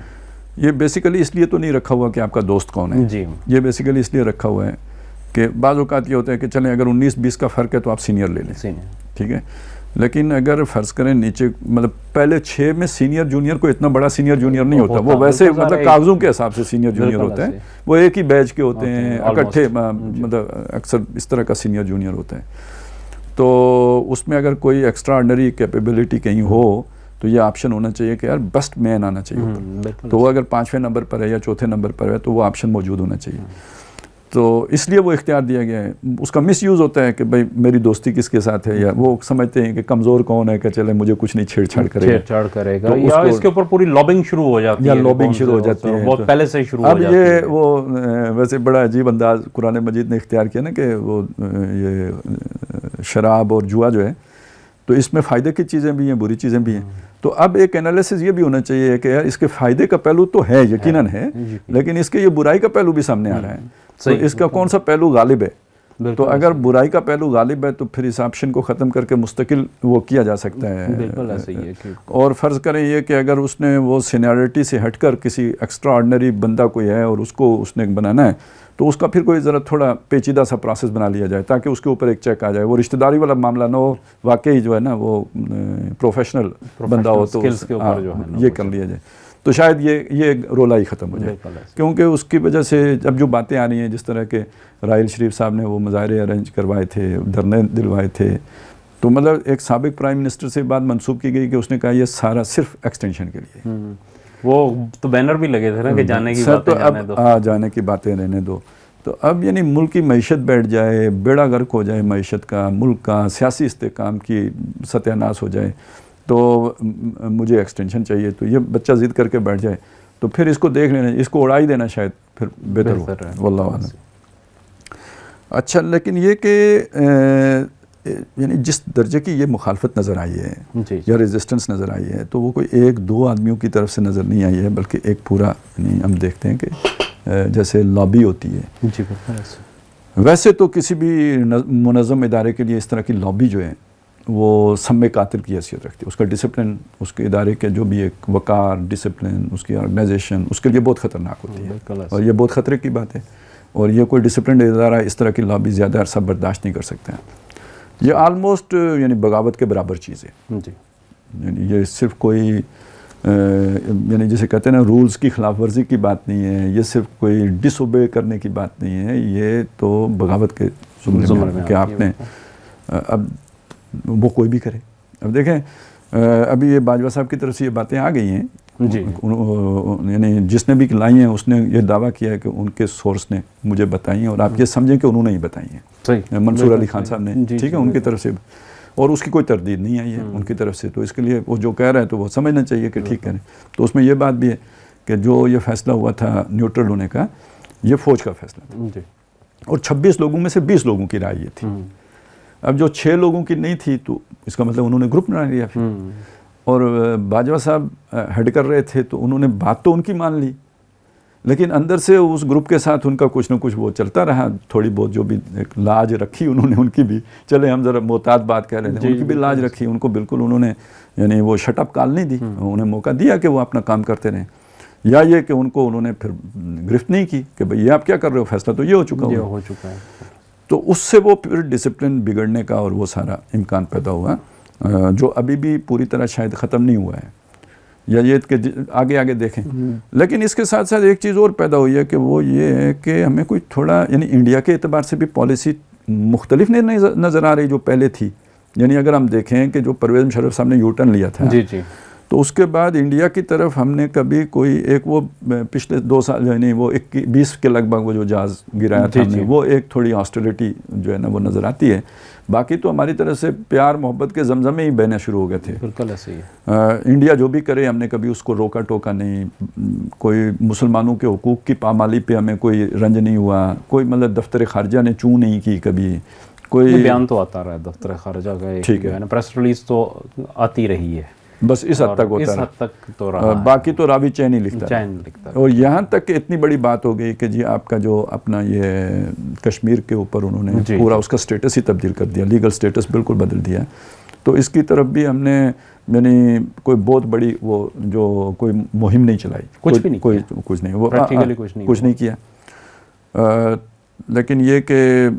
یہ بیسیکلی اس لیے تو نہیں رکھا ہوا کہ آپ کا دوست کون ہے. جی یہ بیسیکلی اس لیے رکھا ہوا ہے کہ بعض اوقات یہ ہوتا ہے کہ چلیں اگر 19-20 کا فرق ہے تو آپ سینئر لے لیں, ٹھیک ہے, لیکن اگر فرض کریں نیچے مطلب پہلے 6 میں سینئر جونیئر کو اتنا بڑا سینئر جونیئر نہیں ہوتا, وہ ویسے مطلب کاغذوں کے حساب سے سینئر جونیئر ہوتا ہے, وہ ایک ہی بیچ کے ہوتے ہیں اکٹھے, مطلب اکثر اس طرح کا سینئر جونیئر ہوتا ہے. تو اس میں اگر کوئی ایکسٹرا آرڈنری کیپیبلٹی کہیں ہو تو یہ آپشن ہونا چاہیے کہ یار بیسٹ مین آنا چاہیے, تو وہ اگر 5ویں نمبر پر ہے یا 4تھے نمبر پر ہے تو وہ آپشن موجود ہونا چاہیے. تو اس لیے وہ اختیار دیا گیا ہے. اس کا مس یوز ہوتا ہے کہ بھائی میری دوستی کس کے ساتھ ہے, یا وہ سمجھتے ہیں کہ کمزور کون ہے کہ چلے مجھے کچھ نہیں چھیڑ چھاڑ کرے گا, یا اس کے اوپر پوری لابنگ شروع ہو جاتی ہے, یا لابنگ شروع ہو جاتی ہے, بہت پہلے سے شروع ہو جاتی ہے. اب یہ وہ ویسے بڑا عجیب انداز قرآن مجید نے اختیار کیا نا کہ وہ یہ شراب اور جوا جو ہے, تو اس میں فائدے کی چیزیں بھی ہیں, بری چیزیں بھی ہیں. تو اب ایک انالیسس یہ بھی ہونا چاہیے کہ یار اس کے فائدے کا پہلو تو ہے, یقیناً ہے, لیکن اس کے یہ برائی کا پہلو بھی سامنے آ رہا ہے, تو اس کا کون سا پہلو غالب ہے. تو اگر برائی کا پہلو غالب ہے تو پھر اس آپشن کو ختم کر کے مستقل وہ کیا جا سکتا ہے. اور فرض کریں یہ کہ اگر اس نے وہ سینیارٹی سے ہٹ کر کسی ایکسٹرا آرڈنری بندہ کوئی ہے اور اس کو اس نے بنانا ہے, تو اس کا پھر کوئی ذرا تھوڑا پیچیدہ سا پروسیس بنا لیا جائے تاکہ اس کے اوپر ایک چیک آ جائے, وہ رشتہ داری والا معاملہ نہ ہو, واقعی جو ہے نا وہ پروفیشنل بندہ ہو تو یہ کر لیا جائے. تو شاید یہ رولا ہی ختم ہو جائے, کیونکہ اس کی وجہ سے اب جو باتیں آ رہی ہیں, جس طرح کہ راحیل شریف صاحب نے وہ مظاہرے ارینج کروائے تھے, دھرنے دلوائے تھے, تو مطلب ایک سابق پرائم منسٹر سے بات منسوب کی گئی کہ اس نے کہا یہ سارا صرف ایکسٹینشن کے لیے. وہ تو بینر بھی لگے تھے نا کہ جانے کی باتیں جانے دو, جانے کی باتیں رہنے دو. تو اب یعنی ملک کی معیشت بیٹھ جائے, بیڑا غرق ہو جائے معیشت کا, ملک کا سیاسی استحکام کی ستیہ ناش ہو جائے, تو مجھے ایکسٹینشن چاہیے. تو یہ بچہ ضد کر کے بیٹھ جائے تو پھر اس کو دیکھ لینا, اس کو اڑائی دینا شاید پھر بہتر ہو, واللہ اعلم. اچھا, لیکن یہ کہ یعنی جس درجے کی یہ مخالفت نظر آئی ہے جی یا ریزسٹنس نظر آئی ہے تو وہ کوئی ایک دو آدمیوں کی طرف سے نظر نہیں آئی ہے، بلکہ ایک پورا، یعنی ہم دیکھتے ہیں کہ جیسے لابی ہوتی ہے، جی ویسے تو کسی بھی منظم ادارے کے لیے اس طرح کی لابی جو ہے وہ سم قاتل کی حیثیت رکھتی ہے. اس کا ڈسپلن، اس کے ادارے کے جو بھی ایک وقار، ڈسپلن، اس کی آرگنائزیشن، اس کے لیے بہت خطرناک ہوتی ہے، اور یہ بہت خطرے کی بات ہے. اور یہ کوئی ڈسپلنڈ ادارہ اس طرح کی لابی زیادہ عرصہ برداشت نہیں کر سکتے ہیں. یہ آلموسٹ یعنی بغاوت کے برابر چیز ہے. جی یعنی یہ صرف کوئی یعنی جسے کہتے ہیں نا رولز کی خلاف ورزی کی بات نہیں ہے، یہ صرف کوئی ڈس اوبے کرنے کی بات نہیں ہے، یہ تو بغاوت کے زمرے میں کہ آپ نے اب وہ کوئی بھی کرے. اب دیکھیں ابھی یہ باجوہ صاحب کی طرف سے یہ باتیں آ گئی ہیں، جی یعنی جس نے بھی لائی ہیں اس نے یہ دعویٰ کیا ہے کہ ان کے سورس نے مجھے بتائی ہیں، اور آپ یہ سمجھیں کہ انہوں نے ہی بتائی ہیں. صحیح، منصور علی خان صاحب نے، ٹھیک ہے، ان کی طرف سے، اور اس کی کوئی تردید نہیں آئی ہے ان کی طرف سے. تو اس کے لیے وہ جو کہہ رہے ہیں تو وہ سمجھنا چاہیے کہ ٹھیک کریں. تو اس میں یہ بات بھی ہے کہ جو یہ فیصلہ ہوا تھا نیوٹرل ہونے کا، یہ فوج کا فیصلہ تھا، اور 26 لوگوں میں سے 20 لوگوں کی رائے یہ تھی. اب جو 6 لوگوں کی نہیں تھی تو اس کا مطلب انہوں نے گروپ بنا لیا پھر. اور باجوہ صاحب ہیڈ کر رہے تھے تو انہوں نے بات تو ان کی مان لی، لیکن اندر سے اس گروپ کے ساتھ ان کا کچھ نہ کچھ وہ چلتا رہا. تھوڑی بہت جو بھی ایک لاج رکھی انہوں نے ان کی بھی، چلے ہم ذرا محتاط بات کہہ رہے تھے، ان کی بھی لاج رکھی. ان کو بالکل انہوں نے یعنی وہ شٹ اپ کال نہیں دی، انہیں موقع دیا کہ وہ اپنا کام کرتے رہیں. یا یہ کہ ان کو انہوں نے پھر گرفت نہیں کی کہ بھئی یہ آپ کیا کر رہے ہو، فیصلہ تو یہ ہو چکا ہے. تو اس سے وہ پھر ڈسپلن بگڑنے کا اور وہ سارا امکان پیدا ہوا، جو ابھی بھی پوری طرح شاید ختم نہیں ہوا ہے، یا یہ کہ آگے دیکھیں. لیکن اس کے ساتھ ساتھ ایک چیز اور پیدا ہوئی ہے کہ وہ یہ ہے کہ ہمیں کوئی تھوڑا یعنی انڈیا کے اعتبار سے بھی پالیسی مختلف نظر آ رہی جو پہلے تھی. یعنی اگر ہم دیکھیں کہ جو پرویز مشرف صاحب نے یو ٹرن لیا تھا، تو اس کے بعد انڈیا کی طرف ہم نے کبھی کوئی ایک وہ پچھلے 2 سال یعنی وہ 20 کے لگ بھگ وہ جو جہاز گرایا تھا ہم نے، وہ ایک تھوڑی ہاسٹیلٹی جو ہے نا وہ نظر آتی ہے. باقی تو ہماری طرف سے پیار محبت کے زمزمے ہی بہنے شروع ہو گئے تھے. بالکل ایسے ہی انڈیا جو بھی کرے ہم نے کبھی اس کو روکا ٹوکا نہیں. کوئی مسلمانوں کے حقوق کی پامالی پہ ہمیں کوئی رنج نہیں ہوا. کوئی مطلب دفتر خارجہ نے چوں نہیں کی کبھی. کوئی بیان تو آتا رہا ہے دفتر خارجہ کا، ٹھیک ہے نا، پریس ریلیز تو آتی رہی ہے، بس اس حد تک ہوتا ہے، اس حد تک تو رہا. باقی تو راوی چین ہی لکھتا ہے. اور یہاں تک کہ اتنی بڑی بات ہو گئی کہ جی آپ کا جو اپنا یہ کشمیر کے اوپر انہوں نے پورا اس کا سٹیٹس ہی تبدیل کر دیا، لیگل سٹیٹس بالکل بدل دیا. تو اس کی طرف بھی ہم نے یعنی کوئی بہت بڑی وہ جو کوئی مہم نہیں چلائی، کچھ بھی نہیں، کچھ نہیں، وہ کچھ نہیں کیا. لیکن یہ کہ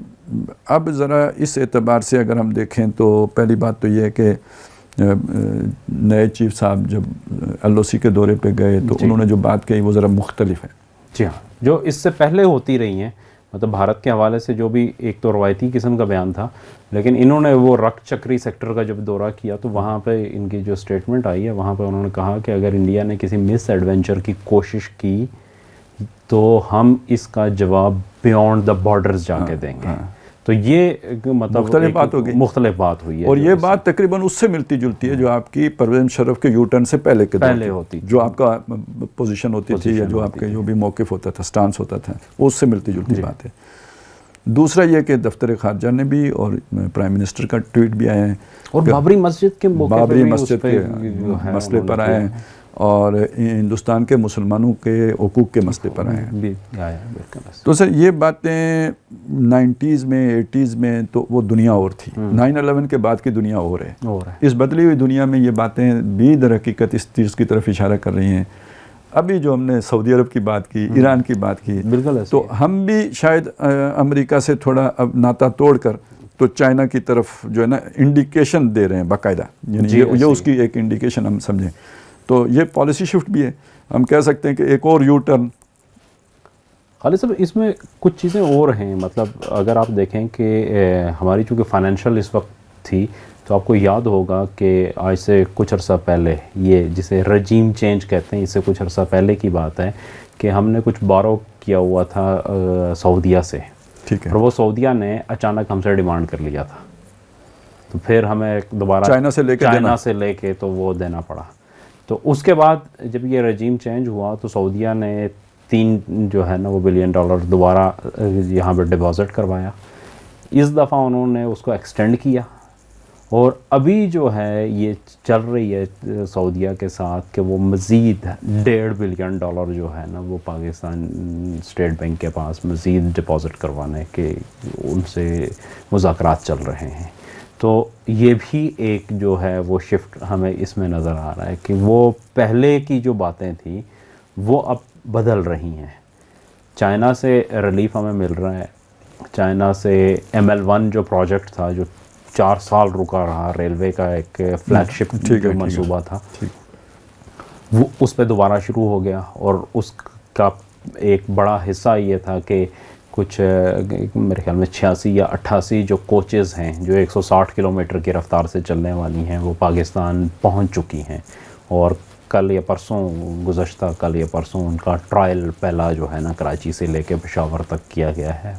اب ذرا اس اعتبار سے اگر ہم دیکھیں تو پہلی بات تو یہ ہے کہ نئے چیف صاحب جب ایل او سی کے دورے پہ گئے تو انہوں نے جو بات کہی وہ ذرا مختلف ہے. جی ہاں، جو اس سے پہلے ہوتی رہی ہیں، مطلب بھارت کے حوالے سے جو بھی ایک تو روایتی قسم کا بیان تھا، لیکن انہوں نے وہ رک چکری سیکٹر کا جب دورہ کیا تو وہاں پہ ان کی جو سٹیٹمنٹ آئی ہے وہاں پہ انہوں نے کہا کہ اگر انڈیا نے کسی مس ایڈونچر کی کوشش کی تو ہم اس کا جواب بیونڈ دا بارڈرز جا کے دیں گے. تو یہ مطلب مختلف بات ہوئی ہے، اور یہ بات تقریباً اس سے ملتی جلتی ہے جو آپ کی پرویز مشرف کے یو ٹرن سے پہلے ہوتی، جو آپ کا پوزیشن ہوتی تھی یا جو آپ کا جو بھی موقف ہوتا تھا، سٹانس ہوتا تھا، اس سے ملتی جلتی بات ہے. دوسرا یہ کہ دفتر خارجہ نے بھی اور پرائم منسٹر کا ٹویٹ بھی آیا ہے، اور بابری مسجد کے مسئلے پر آئے ہیں، اور ہندوستان کے مسلمانوں کے حقوق کے مسئلے پر آئے ہیں. تو سر یہ باتیں 90s میں 80s میں تو وہ دنیا اور تھی، 9/11 کے بعد کی دنیا اور ہے. اس بدلی ہوئی دنیا میں یہ باتیں بھی در حقیقت اس چیز کی طرف اشارہ کر رہی ہیں. ابھی جو ہم نے سعودی عرب کی بات کی، ایران کی بات کی، تو ہم بھی شاید امریکہ سے تھوڑا اب ناتا توڑ کر تو چائنا کی طرف جو ہے نا انڈیکیشن دے رہے ہیں باقاعدہ، یعنی یہ اس کی ایک انڈیکیشن ہم سمجھیں. تو یہ پالیسی شفٹ بھی ہے، ہم کہہ سکتے ہیں کہ ایک اور یو ٹرن. خالد صاحب اس میں کچھ چیزیں اور ہیں، مطلب اگر آپ دیکھیں کہ ہماری چونکہ فائنینشیل اس وقت تھی تو آپ کو یاد ہوگا کہ آج سے کچھ عرصہ پہلے، یہ جسے رجیم چینج کہتے ہیں، اس سے کچھ عرصہ پہلے کی بات ہے کہ ہم نے کچھ بارو کیا ہوا تھا سعودیہ سے، ٹھیک ہے، اور وہ سعودیہ نے اچانک ہم سے ڈیمانڈ کر لیا تھا، تو پھر ہمیں دوبارہ چائنا سے لے کے تو وہ دینا پڑا. تو اس کے بعد جب یہ رجیم چینج ہوا تو سعودیہ نے 3 جو ہے نا وہ $1 بلین دوبارہ یہاں پہ ڈپازٹ کروایا. اس دفعہ انہوں نے اس کو ایکسٹینڈ کیا اور ابھی جو ہے یہ چل رہی ہے سعودیہ کے ساتھ کہ وہ مزید $1.5 بلین جو ہے نا وہ پاکستان اسٹیٹ بینک کے پاس مزید ڈپازٹ کروانے کے ان سے مذاکرات چل رہے ہیں. تو یہ بھی ایک جو ہے وہ شفٹ ہمیں اس میں نظر آ رہا ہے کہ وہ پہلے کی جو باتیں تھیں وہ اب بدل رہی ہیں. چائنا سے ریلیف ہمیں مل رہا ہے. چائنا سے ML1 جو پروجیکٹ تھا جو 4 سال رکا رہا, ریلوے کا ایک فلیگ شپ جو منصوبہ تھا, وہ اس پہ دوبارہ شروع ہو گیا. اور اس کا ایک بڑا حصہ یہ تھا کہ کچھ میرے خیال میں 86 یا 88 جو کوچز ہیں جو 160 کلومیٹر کی رفتار سے چلنے والی ہیں وہ پاکستان پہنچ چکی ہیں. اور کل یا پرسوں, گزشتہ کل یا پرسوں ان کا ٹرائل پہلا جو ہے نا کراچی سے لے کے پشاور تک کیا گیا ہے.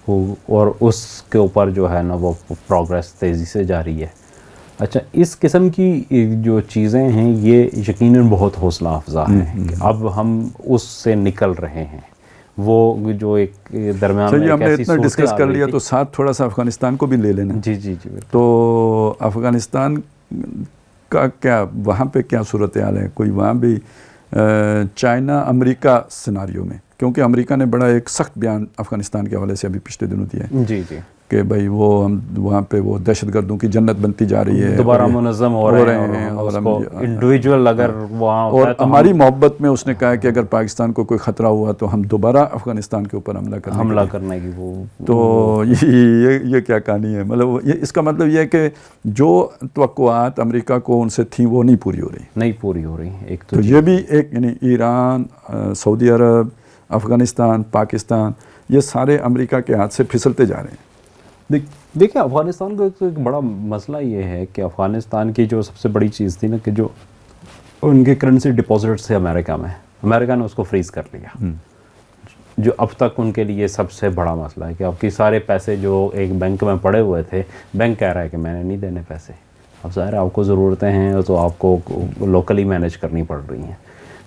اور اس کے اوپر جو ہے نا وہ پروگریس تیزی سے جاری ہے. اچھا, اس قسم کی جو چیزیں ہیں یہ یقیناً بہت حوصلہ افزا ہیں کہ اب ہم اس سے نکل رہے ہیں. وہ جو ایک درمیان میں ہم نے اتنا ڈسکس کر لیا تو ساتھ تھوڑا سا افغانستان کو بھی لے لینا. جی جی جی. تو افغانستان کا کیا وہاں پہ کیا صورتحال ہے؟ کوئی وہاں بھی چائنا امریکہ سیناریو میں, کیونکہ امریکہ نے بڑا ایک سخت بیان افغانستان کے حوالے سے ابھی پچھلے دنوں دیا ہے. جی جی. کہ بھائی وہ ہم وہاں پہ وہ دہشت گردوں کی جنت بنتی جا رہی ہے, دوبارہ منظم ہو رہے ہیں اور انڈیویجول اگر وہاں اور ہماری محبت میں اس نے کہا کہ اگر پاکستان کو کوئی خطرہ ہوا تو ہم دوبارہ افغانستان کے اوپر حملہ کرنے کی وہ. تو یہ کیا کہانی ہے؟ مطلب اس کا مطلب یہ ہے کہ جو توقعات امریکہ کو ان سے تھیں وہ نہیں پوری ہو رہی. ایک تو یہ بھی ایک یعنی ایران, سعودی عرب, افغانستان, پاکستان, یہ سارے امریکہ کے ہاتھ سے پھسلتے جا رہے ہیں. دیکھیں افغانستان کو ایک بڑا مسئلہ یہ ہے کہ افغانستان کی جو سب سے بڑی چیز تھی نا کہ جو ان کے کرنسی ڈپازٹس تھے امریکہ نے اس کو فریز کر لیا. جو اب تک ان کے لیے سب سے بڑا مسئلہ ہے کہ آپ کی سارے پیسے جو ایک بینک میں پڑے ہوئے تھے, بینک کہہ رہا ہے کہ میں نے نہیں دینے پیسے. اب ظاہر ہے آپ کو ضرورتیں ہیں تو آپ کو لوکلی مینیج کرنی پڑ رہی ہیں.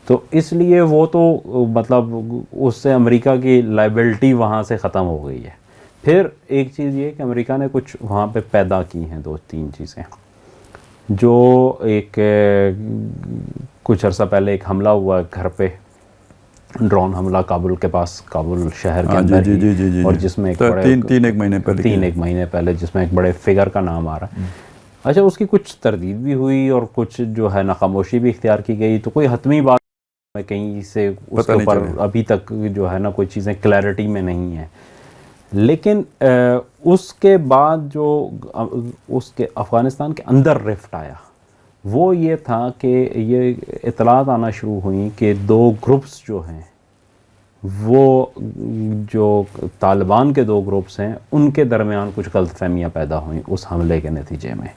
تو اس لیے وہ تو مطلب اس سے امریکہ کی لائبلٹی وہاں سے ختم ہو گئی ہے. پھر ایک چیز یہ کہ امریکہ نے کچھ وہاں پہ پیدا کی ہیں 2-3 چیزیں. جو ایک کچھ عرصہ پہلے ایک حملہ ہوا گھر پہ, ڈرون حملہ کابل کے پاس, کابل شہر کے اندر ہی, اور جس میں ایک مہینے پہلے جس میں ایک بڑے فگر کا نام آ رہا ہے. اچھا, اس کی کچھ تردید بھی ہوئی اور کچھ جو ہے نا خاموشی بھی اختیار کی گئی. تو کوئی حتمی بات میں کہیں سے اس کے اوپر ابھی تک جو ہے نا کوئی چیزیں کلیئرٹی میں نہیں ہیں. لیکن اس کے بعد جو اس کے افغانستان کے اندر رفٹ آیا وہ یہ تھا کہ یہ اطلاعات آنا شروع ہوئیں کہ 2 گروپس جو ہیں وہ جو طالبان کے 2 گروپس ہیں ان کے درمیان کچھ غلط فہمیاں پیدا ہوئیں اس حملے کے نتیجے میں.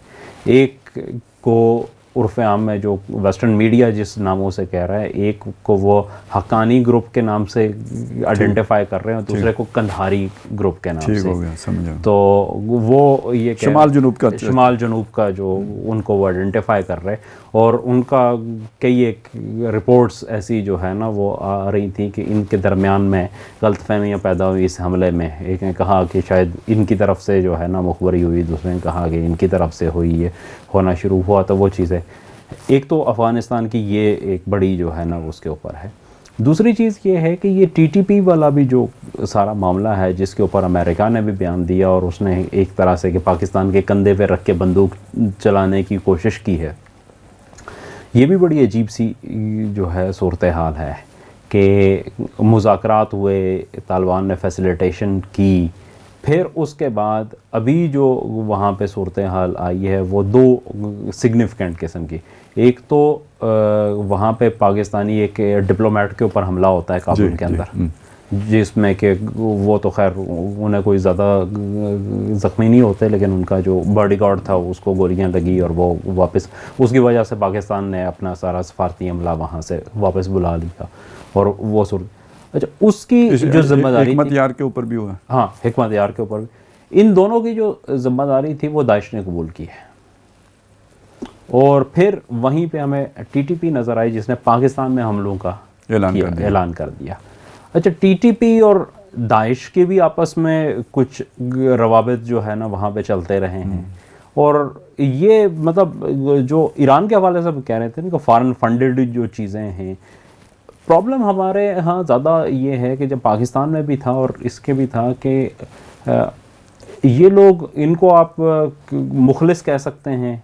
ایک کو عرف عام میں جو ویسٹرن میڈیا جس ناموں سے کہہ رہا ہے, ایک کو وہ حقانی گروپ کے نام سے آئیڈینٹیفائی کر رہے ہیں, دوسرے کو کندھاری گروپ کے نام سے. تو وہ یہ شمال جنوب کا جو ان کو وہ آئیڈینٹیفائی کر رہے, اور ان کا کئی ایک رپورٹس ایسی جو ہے نا وہ آ رہی تھیں کہ ان کے درمیان میں غلط فہمیاں پیدا ہوئی اس حملے میں. ایک نے کہا کہ شاید ان کی طرف سے جو ہے نا مخبری ہوئی, دوسرے نے کہا کہ ان کی طرف سے ہوئی, یہ ہونا شروع ہوا. تو وہ چیزیں ایک تو افغانستان کی یہ ایک بڑی جو ہے نا اس کے اوپر ہے. دوسری چیز یہ ہے کہ یہ TTP والا بھی جو سارا معاملہ ہے جس کے اوپر امریکہ نے بھی بیان دیا اور اس نے ایک طرح سے کہ پاکستان کے کندھے پہ رکھ کے بندوق چلانے کی کوشش کی ہے, یہ بھی بڑی عجیب سی جو ہے صورتحال ہے کہ مذاکرات ہوئے, طالبان نے فیسیلیٹیشن کی, پھر اس کے بعد ابھی جو وہاں پہ صورتحال آئی ہے وہ 2 سگنیفیکنٹ قسم کی. ایک تو وہاں پہ پاکستانی ایک ڈپلومیٹ کے اوپر حملہ ہوتا ہے کابل کے اندر, جس میں کہ وہ تو خیر انہیں کوئی زیادہ زخمی نہیں ہوتے, لیکن ان کا جو باڈی گارڈ تھا اس کو گولیاں لگی اور وہ واپس, اس کی وجہ سے پاکستان نے اپنا سارا سفارتی عملہ وہاں سے واپس بلا لیا. اور وہ اچھا اس کی جو ذمہ داری حکمت یار کے اوپر بھی ہوا. ہاں, حکمت یار کے اوپر بھی. ان دونوں کی جو ذمہ داری تھی وہ داعش نے قبول کی ہے. اور پھر وہیں پہ ہمیں TTP نظر آئی جس نے پاکستان میں حملوں کا اعلان کر دیا. اچھا, TTP اور داعش کے بھی آپس میں کچھ روابط جو ہے نا وہاں پہ چلتے رہے ہیں, اور یہ مطلب جو ایران کے حوالے سے کہہ رہے تھے نا کہ فارن فنڈڈ جو چیزیں ہیں، پرابلم ہمارے ہاں زیادہ یہ ہے کہ جب پاکستان میں بھی تھا اور اس کے بھی تھا کہ یہ لوگ، ان کو آپ مخلص کہہ سکتے ہیں،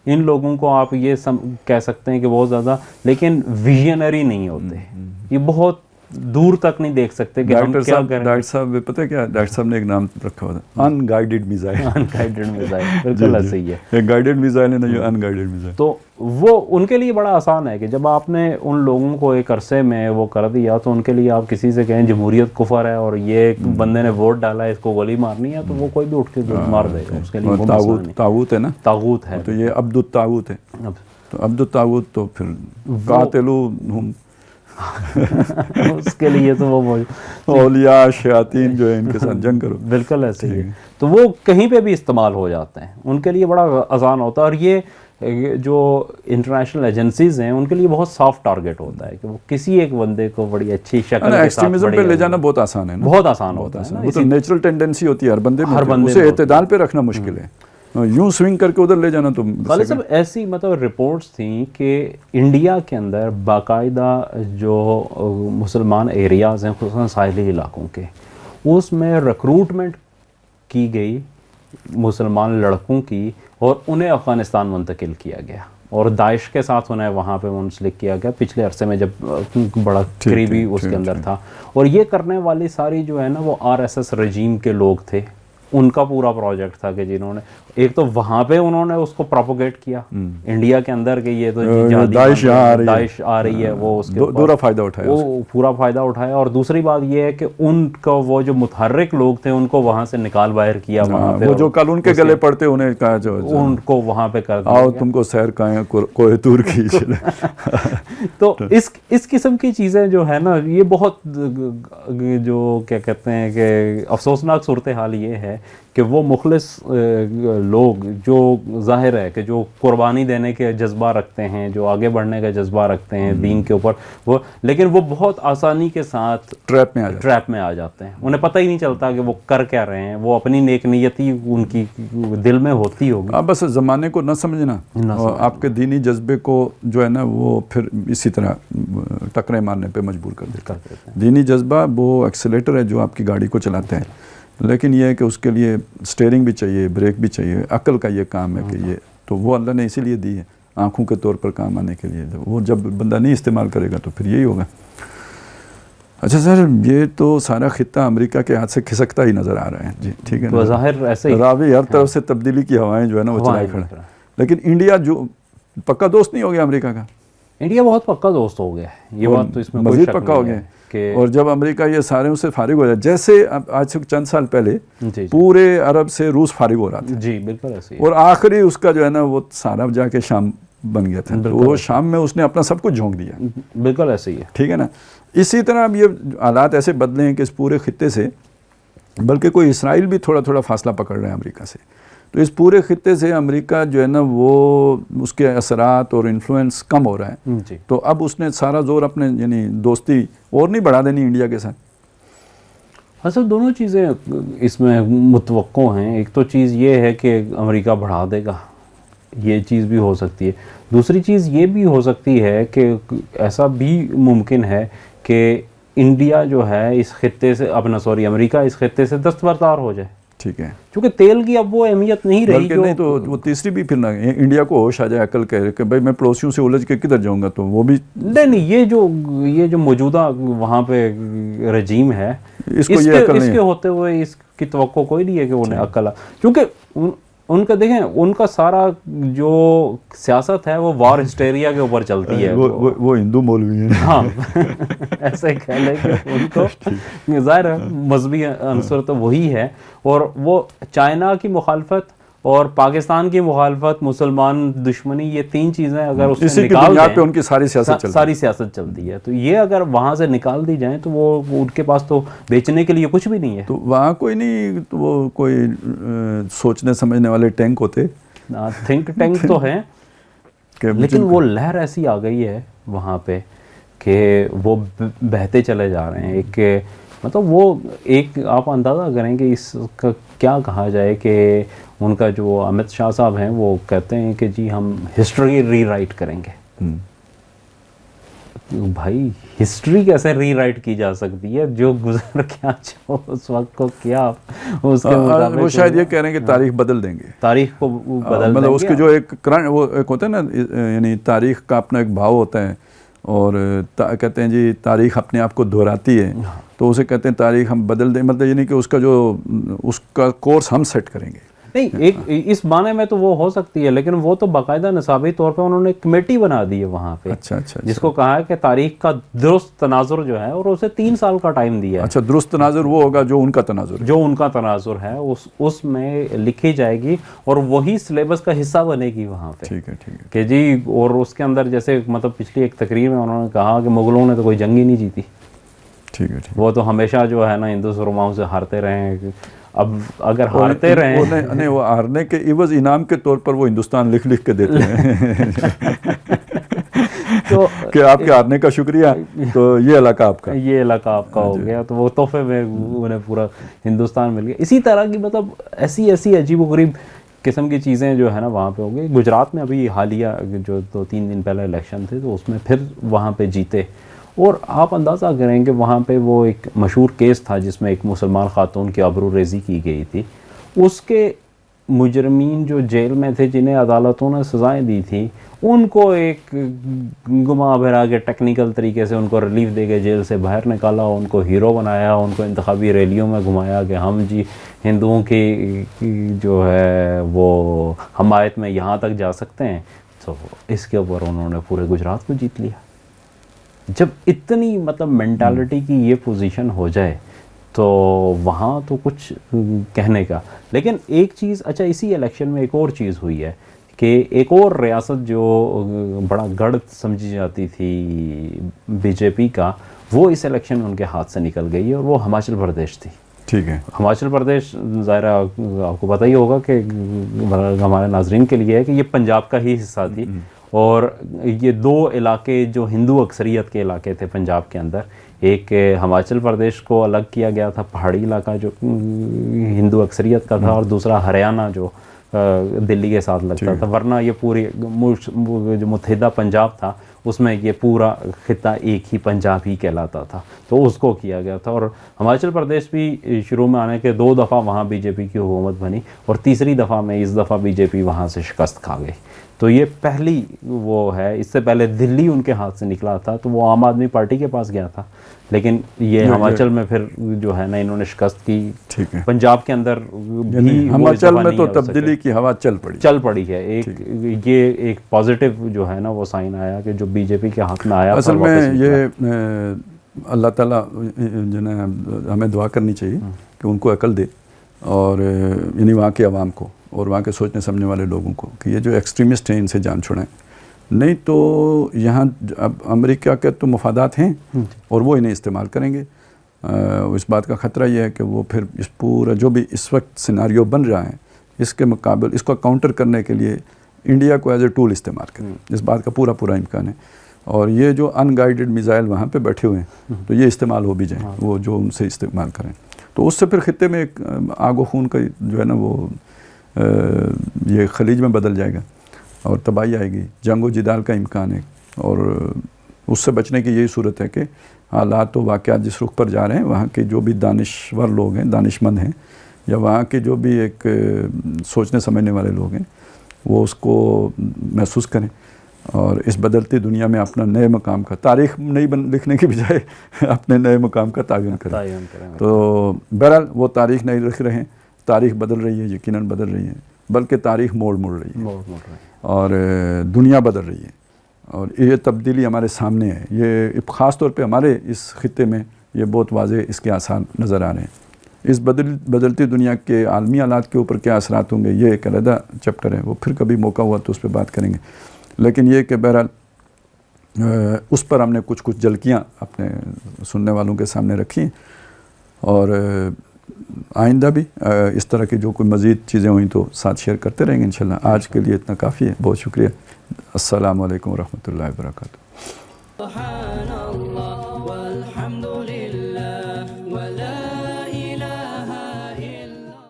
ان لوگوں کو آپ یہ کہہ سکتے ہیں کہ بہت زیادہ، لیکن ویژنری نہیں ہوتے، یہ بہت دور تک نہیں دیکھ سکتے کہ ہم کیا کریں. ڈاکٹر صاحب پتہ ہے کیا ڈاکٹر صاحب نے ایک نام رکھا ہوا تھا، ان گائیڈڈ میزائل. ان گائیڈڈ میزائل، بالکل ایسے ہی ہے. ایک گائیڈڈ میزائل ہے نا، یہ ان گائیڈڈ میزائل. تو وہ ان کے لیے بڑا آسان ہے کہ جب آپ نے ان لوگوں کو ایک عرصے میں وہ کر دیا تو ان کے لیے آپ کسی سے کہیں جمہوریت کفر ہے اور یہ ایک بندے نے ووٹ ڈالا ہے اس کو گولی مارنی ہے، تو وہ کوئی بھی اٹھ کے مار دے گا. اس کے لیے طاغوت ہے نا، طاغوت ہے. تو یہ عبد الطاغوت ہے. تو عبد الطاغوت تو پھر قاتلوہم، اس کے لیے تو وہ اولیاء شیاطین جو ہے ان کے ساتھ جنگ کرو. بالکل ایسے ہی. تو وہ کہیں پہ بھی استعمال ہو جاتے ہیں، ان کے لیے بڑا آسان ہوتا ہے. اور یہ جو انٹرنیشنل ایجنسیز ہیں ان کے لیے بہت سافٹ ٹارگٹ ہوتا ہے کہ وہ کسی ایک بندے کو بڑی اچھی شکل کے ساتھ ایکسٹریمزم پہ لے جانا بہت آسان ہے نا، بہت آسان ہوتا ہے. وہ تو نیچرل ٹینڈنسی ہوتی ہے ہر بندے میں، ہر بندے اسے اعتدال پہ رکھنا مشکل ہے. یوں سوئنگ کر کے ادھر لے جانا تو خالد صاحب ایسی مطلب رپورٹس تھیں کہ انڈیا کے اندر باقاعدہ جو مسلمان ایریاز ہیں خصوصاً ساحلی علاقوں کے، اس میں ریکروٹمنٹ کی گئی مسلمان لڑکوں کی اور انہیں افغانستان منتقل کیا گیا اور داعش کے ساتھ انہیں وہاں پہ منسلک کیا گیا پچھلے عرصے میں جب بڑا قریبی اس کے اندر تھا. اور یہ کرنے والی ساری جو ہے نا وہ RSS رجیم کے لوگ تھے. ان کا پورا پروجیکٹ تھا کہ جنہوں نے ایک تو وہاں پہ انہوں نے اس کو پروپوگیٹ کیا انڈیا کے اندر کہ یہ تو داعش آ رہی ہے، وہ اس کے پورا فائدہ اٹھایا، وہ پورا فائدہ اٹھایا. اور دوسری بات یہ ہے کہ ان کا وہ جو متحرک لوگ تھے ان کو وہاں سے نکال باہر کیا وہاں پہ، وہ جو کل ان کے گلے پڑتے انہیں کہا جو ان کو وہاں پہ کر دیا آؤ تم کو سیر کہیں کوہ طور کی. تو اس قسم کی چیزیں جو ہے نا یہ بہت جو کیا کہتے ہیں کہ افسوسناک صورتحال یہ ہے کہ وہ مخلص لوگ جو ظاہر ہے کہ جو قربانی دینے کے جذبہ رکھتے ہیں، جو آگے بڑھنے کا جذبہ رکھتے ہیں دین کے اوپر، وہ لیکن وہ بہت آسانی کے ساتھ ٹریپ میں آ جاتے ہیں. انہیں پتہ ہی نہیں چلتا کہ وہ کر کیا رہے ہیں، وہ اپنی نیک نیتی ان کی دل میں ہوتی ہوگی. آپ بس زمانے کو نہ سمجھنا، آپ کے دینی جذبے کو جو ہے نا وہ پھر اسی طرح ٹکرے مارنے پہ مجبور کر دیتا ہے. دینی جذبہ وہ ایکسیلیٹر ہے جو آپ کی گاڑی کو چلاتے ہیں، لیکن یہ ہے کہ اس کے لیے سٹیئرنگ بھی چاہیے، بریک بھی چاہیے. عقل کا یہ کام ہے کہ یہ تو وہ اللہ نے اسی لیے دی ہے آنکھوں کے طور پر کام آنے کے لیے. وہ جب بندہ نہیں استعمال کرے گا تو پھر یہی ہوگا. اچھا سر، یہ تو سارا خطہ امریکہ کے ہاتھ سے کھسکتا ہی نظر آ رہا ہے. جی ٹھیک ہے نا، ظاہر ایسے ہی راوی ہر طرف سے تبدیلی کی ہوائیں جو ہے نا وہ چلائے کھڑے. لیکن انڈیا جو پکا دوست نہیں ہو گیا امریکہ کا، انڈیا بہت پکا دوست ہو گیا ہے، یہ بات تو اس میں مزید پکا ہو گیا. اور جب امریکہ یہ سارے اس سے فارغ ہو جائے، جیسے آج سے چند سال پہلے پورے عرب سے روس فارغ ہو رہا تھا، جی بالکل ایسے ہی، اور آخری اس کا جو ہے نا وہ سارا جا کے شام بن گیا تھا. تو وہ شام میں اس نے اپنا سب کچھ جھونک دیا. بالکل ایسے ہی ہے. ٹھیک ہے نا. اسی طرح اب یہ حالات ایسے بدلے ہیں کہ اس پورے خطے سے، بلکہ کوئی اسرائیل بھی تھوڑا تھوڑا فاصلہ پکڑ رہے ہیں امریکہ سے. تو اس پورے خطے سے امریکہ جو ہے نا وہ اس کے اثرات اور انفلوئنس کم ہو رہا ہے. تو اب اس نے سارا زور اپنے یعنی دوستی اور نہیں بڑھا دینی انڈیا کے ساتھ. اصل دونوں چیزیں اس میں متوقع ہیں. ایک تو چیز یہ ہے کہ امریکہ بڑھا دے گا، یہ چیز بھی ہو سکتی ہے. دوسری چیز یہ بھی ہو سکتی ہے کہ ایسا بھی ممکن ہے کہ انڈیا جو ہے اس خطے سے امریکہ اس خطے سے دستبردار ہو جائے. ٹھیک ہے، کیونکہ تیل کی اب وہ اہمیت نہیں رہی. نہیں تو وہ تیسری بھی پھر نہ انڈیا کو ہوش آ جائے، عقل کہے کہ بھائی میں پڑوسیوں سے الجھ کے کدھر جاؤں گا، تو وہ بھی نہیں. یہ جو موجودہ وہاں پہ رجیم ہے، اس کے ہوتے ہوئے اس کی توقع کوئی نہیں ہے کہ انہیں عقل کیونکہ ان کا دیکھیں ان کا سارا جو سیاست ہے وہ وار ہسٹیریا کے اوپر چلتی ہے. وہ ہندو مولوی ہیں. ہاں ایسے کہہ لیں کہ ان کو ظاہر ہے مذہبی عنصر تو وہی ہے. اور وہ چائنا کی مخالفت اور پاکستان کی مخالفت، مسلمان دشمنی، یہ تین چیزیں اگر اس سے نکال دیں، پہ ان کی ساری سیاست چلتی ہے. تو یہ اگر وہاں سے نکال دی جائیں تو وہ ان کے پاس تو بیچنے کے لیے کچھ بھی نہیں ہے. تو وہاں کوئی نہیں، وہ کوئی سوچنے سمجھنے والے ٹینک ہوتے، تھنک ٹینک تو ہیں، لیکن وہ لہر ایسی آ گئی ہے وہاں پہ کہ وہ بہتے چلے جا رہے ہیں. ایک مطلب وہ ایک آپ اندازہ کریں کہ اس کا کیا کہا جائے کہ ان کا جو امت شاہ صاحب ہیں وہ کہتے ہیں کہ جی ہم ہسٹری ری رائٹ کریں گے. بھائی ہسٹری کیسے ری رائٹ کی جا سکتی ہے؟ جو گزر کیا جو اس وقت کو کیا اس کے مطابق وہ شاید یہ کہہ رہے ہیں کہ تاریخ بدل دیں گے, تاریخ کو بدل دیں گے. مطلب اس کی جو ایک وہ ایک ہوتا ہے نا, یعنی تاریخ کا اپنا ایک بھاؤ ہوتا ہے, اور کہتے ہیں جی تاریخ اپنے آپ کو دہراتی ہے, تو اسے کہتے ہیں تاریخ ہم بدل دیں, مطلب یعنی کہ اس کا کورس ہم سیٹ کریں گے. نہیں, ایک اس معنی میں تو وہ ہو سکتی ہے, لیکن وہ تو باقاعدہ نصابی طور پہ انہوں نے کمیٹی بنا دی ہے وہاں پہ, اچھا, جس کو کہا ہے کہ تاریخ کا درست تناظر جو ہے, اور اسے 3 سال کا ٹائم دیا ہے. اچھا, درست تناظر وہ ہوگا جو ان کا تناظر ہے, جو ان کا تناظر ہے اس میں لکھی جائے گی, اور وہی سلیبس کا حصہ بنے گی وہاں پہ. ٹھیک ہے, ٹھیک ہے کہ جی, اور اس کے اندر جیسے مطلب پچھلی ایک تقریر میں انہوں نے کہا کہ مغلوں نے تو کوئی جنگ ہی نہیں جیتی, ٹھیک ہے, ٹھیک وہ تو ہمیشہ جو ہے نا ہندو سرماؤں سے ہارتے رہے ہیں. اب اگر ہارتے رہے نہیں, وہ ہارنے کے عوض انعام کے طور پر وہ ہندوستان لکھ کے دیتے ہیں تو کہ آپ کے ہارنے کا شکریہ, تو یہ علاقہ آپ کا, یہ علاقہ آپ کا ہو گیا, تو وہ تحفے میں انہیں پورا ہندوستان مل گیا. اسی طرح کی مطلب ایسی عجیب و غریب قسم کی چیزیں جو ہے نا وہاں پہ ہو گئی. گجرات میں ابھی حالیہ جو 2-3 دن پہلے الیکشن تھے, تو اس میں پھر وہاں پہ جیتے, اور آپ اندازہ کریں کہ وہاں پہ وہ ایک مشہور کیس تھا جس میں ایک مسلمان خاتون کی آبرو ریزی کی گئی تھی. اس کے مجرمین جو جیل میں تھے, جنہیں عدالتوں نے سزائیں دی تھیں, ان کو ایک گما بھرا کے ٹیکنیکل طریقے سے ان کو ریلیف دے کے جیل سے باہر نکالا, ان کو ہیرو بنایا, ان کو انتخابی ریلیوں میں گھمایا کہ ہم جی ہندوؤں کی جو ہے وہ حمایت میں یہاں تک جا سکتے ہیں. تو اس کے اوپر انہوں نے پورے گجرات کو جیت لیا. جب اتنی مطلب مینٹالٹی کی یہ پوزیشن ہو جائے تو وہاں تو کچھ کہنے کا. لیکن ایک چیز, اچھا اسی الیکشن میں ایک اور چیز ہوئی ہے کہ ایک اور ریاست جو بڑا گڑھ سمجھی جاتی تھی بی جے پی کا, وہ اس الیکشن میں ان کے ہاتھ سے نکل گئی ہے, اور وہ ہماچل پردیش تھی. ٹھیک ہے, ہماچل پردیش ظاہر آپ کو پتہ ہی ہوگا کہ ہمارے ناظرین کے لیے ہے کہ یہ پنجاب کا ہی حصہ تھی, اور یہ 2 علاقے جو ہندو اکثریت کے علاقے تھے پنجاب کے اندر, ایک ہماچل پردیش کو الگ کیا گیا تھا, پہاڑی علاقہ جو ہندو اکثریت کا تھا, اور دوسرا ہریانہ جو دلی کے ساتھ لگتا تھا. ورنہ یہ پوری جو متحدہ پنجاب تھا اس میں یہ پورا خطہ ایک ہی پنجاب ہی کہلاتا تھا, تو اس کو کیا گیا تھا. اور ہماچل پردیش بھی شروع میں آنے کے 2 دفعہ وہاں بی جے پی کی حکومت بنی, اور تیسری دفعہ میں اس دفعہ بی جے پی وہاں سے شکست کھا گئی. تو یہ پہلی وہ ہے. اس سے پہلے دلی ان کے ہاتھ سے نکلا تھا, تو وہ عام آدمی پارٹی کے پاس گیا تھا, لیکن یہ ہماچل میں پھر جو ہے نا انہوں نے شکست کی. ٹھیک ہے, پنجاب کے اندر بھی ہماچل میں تو تبدیلی کی ہوا چل پڑی ہے. یہ ایک پازیٹیو جو ہے نا وہ سائن آیا کہ جو بی جے پی کے ہاتھ میں آیا. اصل میں یہ اللہ تعالیٰ جو ہے ہمیں دعا کرنی چاہیے کہ ان کو عقل دے, اور یعنی وہاں کے عوام کو اور وہاں کے سوچنے سمجھنے والے لوگوں کو, کہ یہ جو ایکسٹریمسٹ ہیں ان سے جان چھڑائیں. نہیں تو یہاں اب امریکہ کے تو مفادات ہیں اور وہ انہیں استعمال کریں گے. اس بات کا خطرہ یہ ہے کہ وہ پھر اس پورا جو بھی اس وقت سیناریو بن رہا ہے, اس کے مقابل اس کو کاؤنٹر کرنے کے لیے انڈیا کو ایز اے ٹول استعمال کریں. اس بات کا پورا امکان ہے. اور یہ جو ان گائیڈڈ میزائل وہاں پہ بیٹھے ہوئے ہیں, تو یہ استعمال ہو بھی جائیں, وہ جو ان سے استعمال کریں, تو اس سے پھر خطے میں ایک آگ و خون کا جو ہے نا وہ یہ خلیج میں بدل جائے گا, اور تباہی آئے گی, جنگ و جدال کا امکان ہے. اور اس سے بچنے کی یہی صورت ہے کہ حالات و واقعات جس رخ پر جا رہے ہیں, وہاں کے جو بھی دانشور لوگ ہیں, دانشمند ہیں, یا وہاں کے جو بھی ایک سوچنے سمجھنے والے لوگ ہیں, وہ اس کو محسوس کریں, اور اس بدلتی دنیا میں اپنا نئے مقام کا تاریخ نہیں لکھنے کی بجائے اپنے نئے مقام کا تعین کریں. تو بہرحال وہ تاریخ نہیں لکھ رہے ہیں, تاریخ بدل رہی ہے, یقیناً بدل رہی ہے, بلکہ تاریخ موڑ رہی ہے, اور دنیا بدل رہی ہے, اور یہ تبدیلی ہمارے سامنے ہے. یہ خاص طور پہ ہمارے اس خطے میں یہ بہت واضح اس کے آثار نظر آ رہے ہیں. اس بدلتی دنیا کے عالمی حالات کے اوپر کیا اثرات ہوں گے, یہ ایک علیحدہ چیپٹر ہے, وہ پھر کبھی موقع ہوا تو اس پہ بات کریں گے. لیکن یہ کہ بہرحال اس پر ہم نے کچھ جھلکیاں اپنے سننے والوں کے سامنے رکھی, اور آئندہ بھی اس طرح کی جو کوئی مزید چیزیں ہوئیں تو ساتھ شیئر کرتے رہیں گے انشاءاللہ. آج کے لیے اتنا کافی ہے. بہت شکریہ. السلام علیکم ورحمۃ اللہ وبرکاتہ.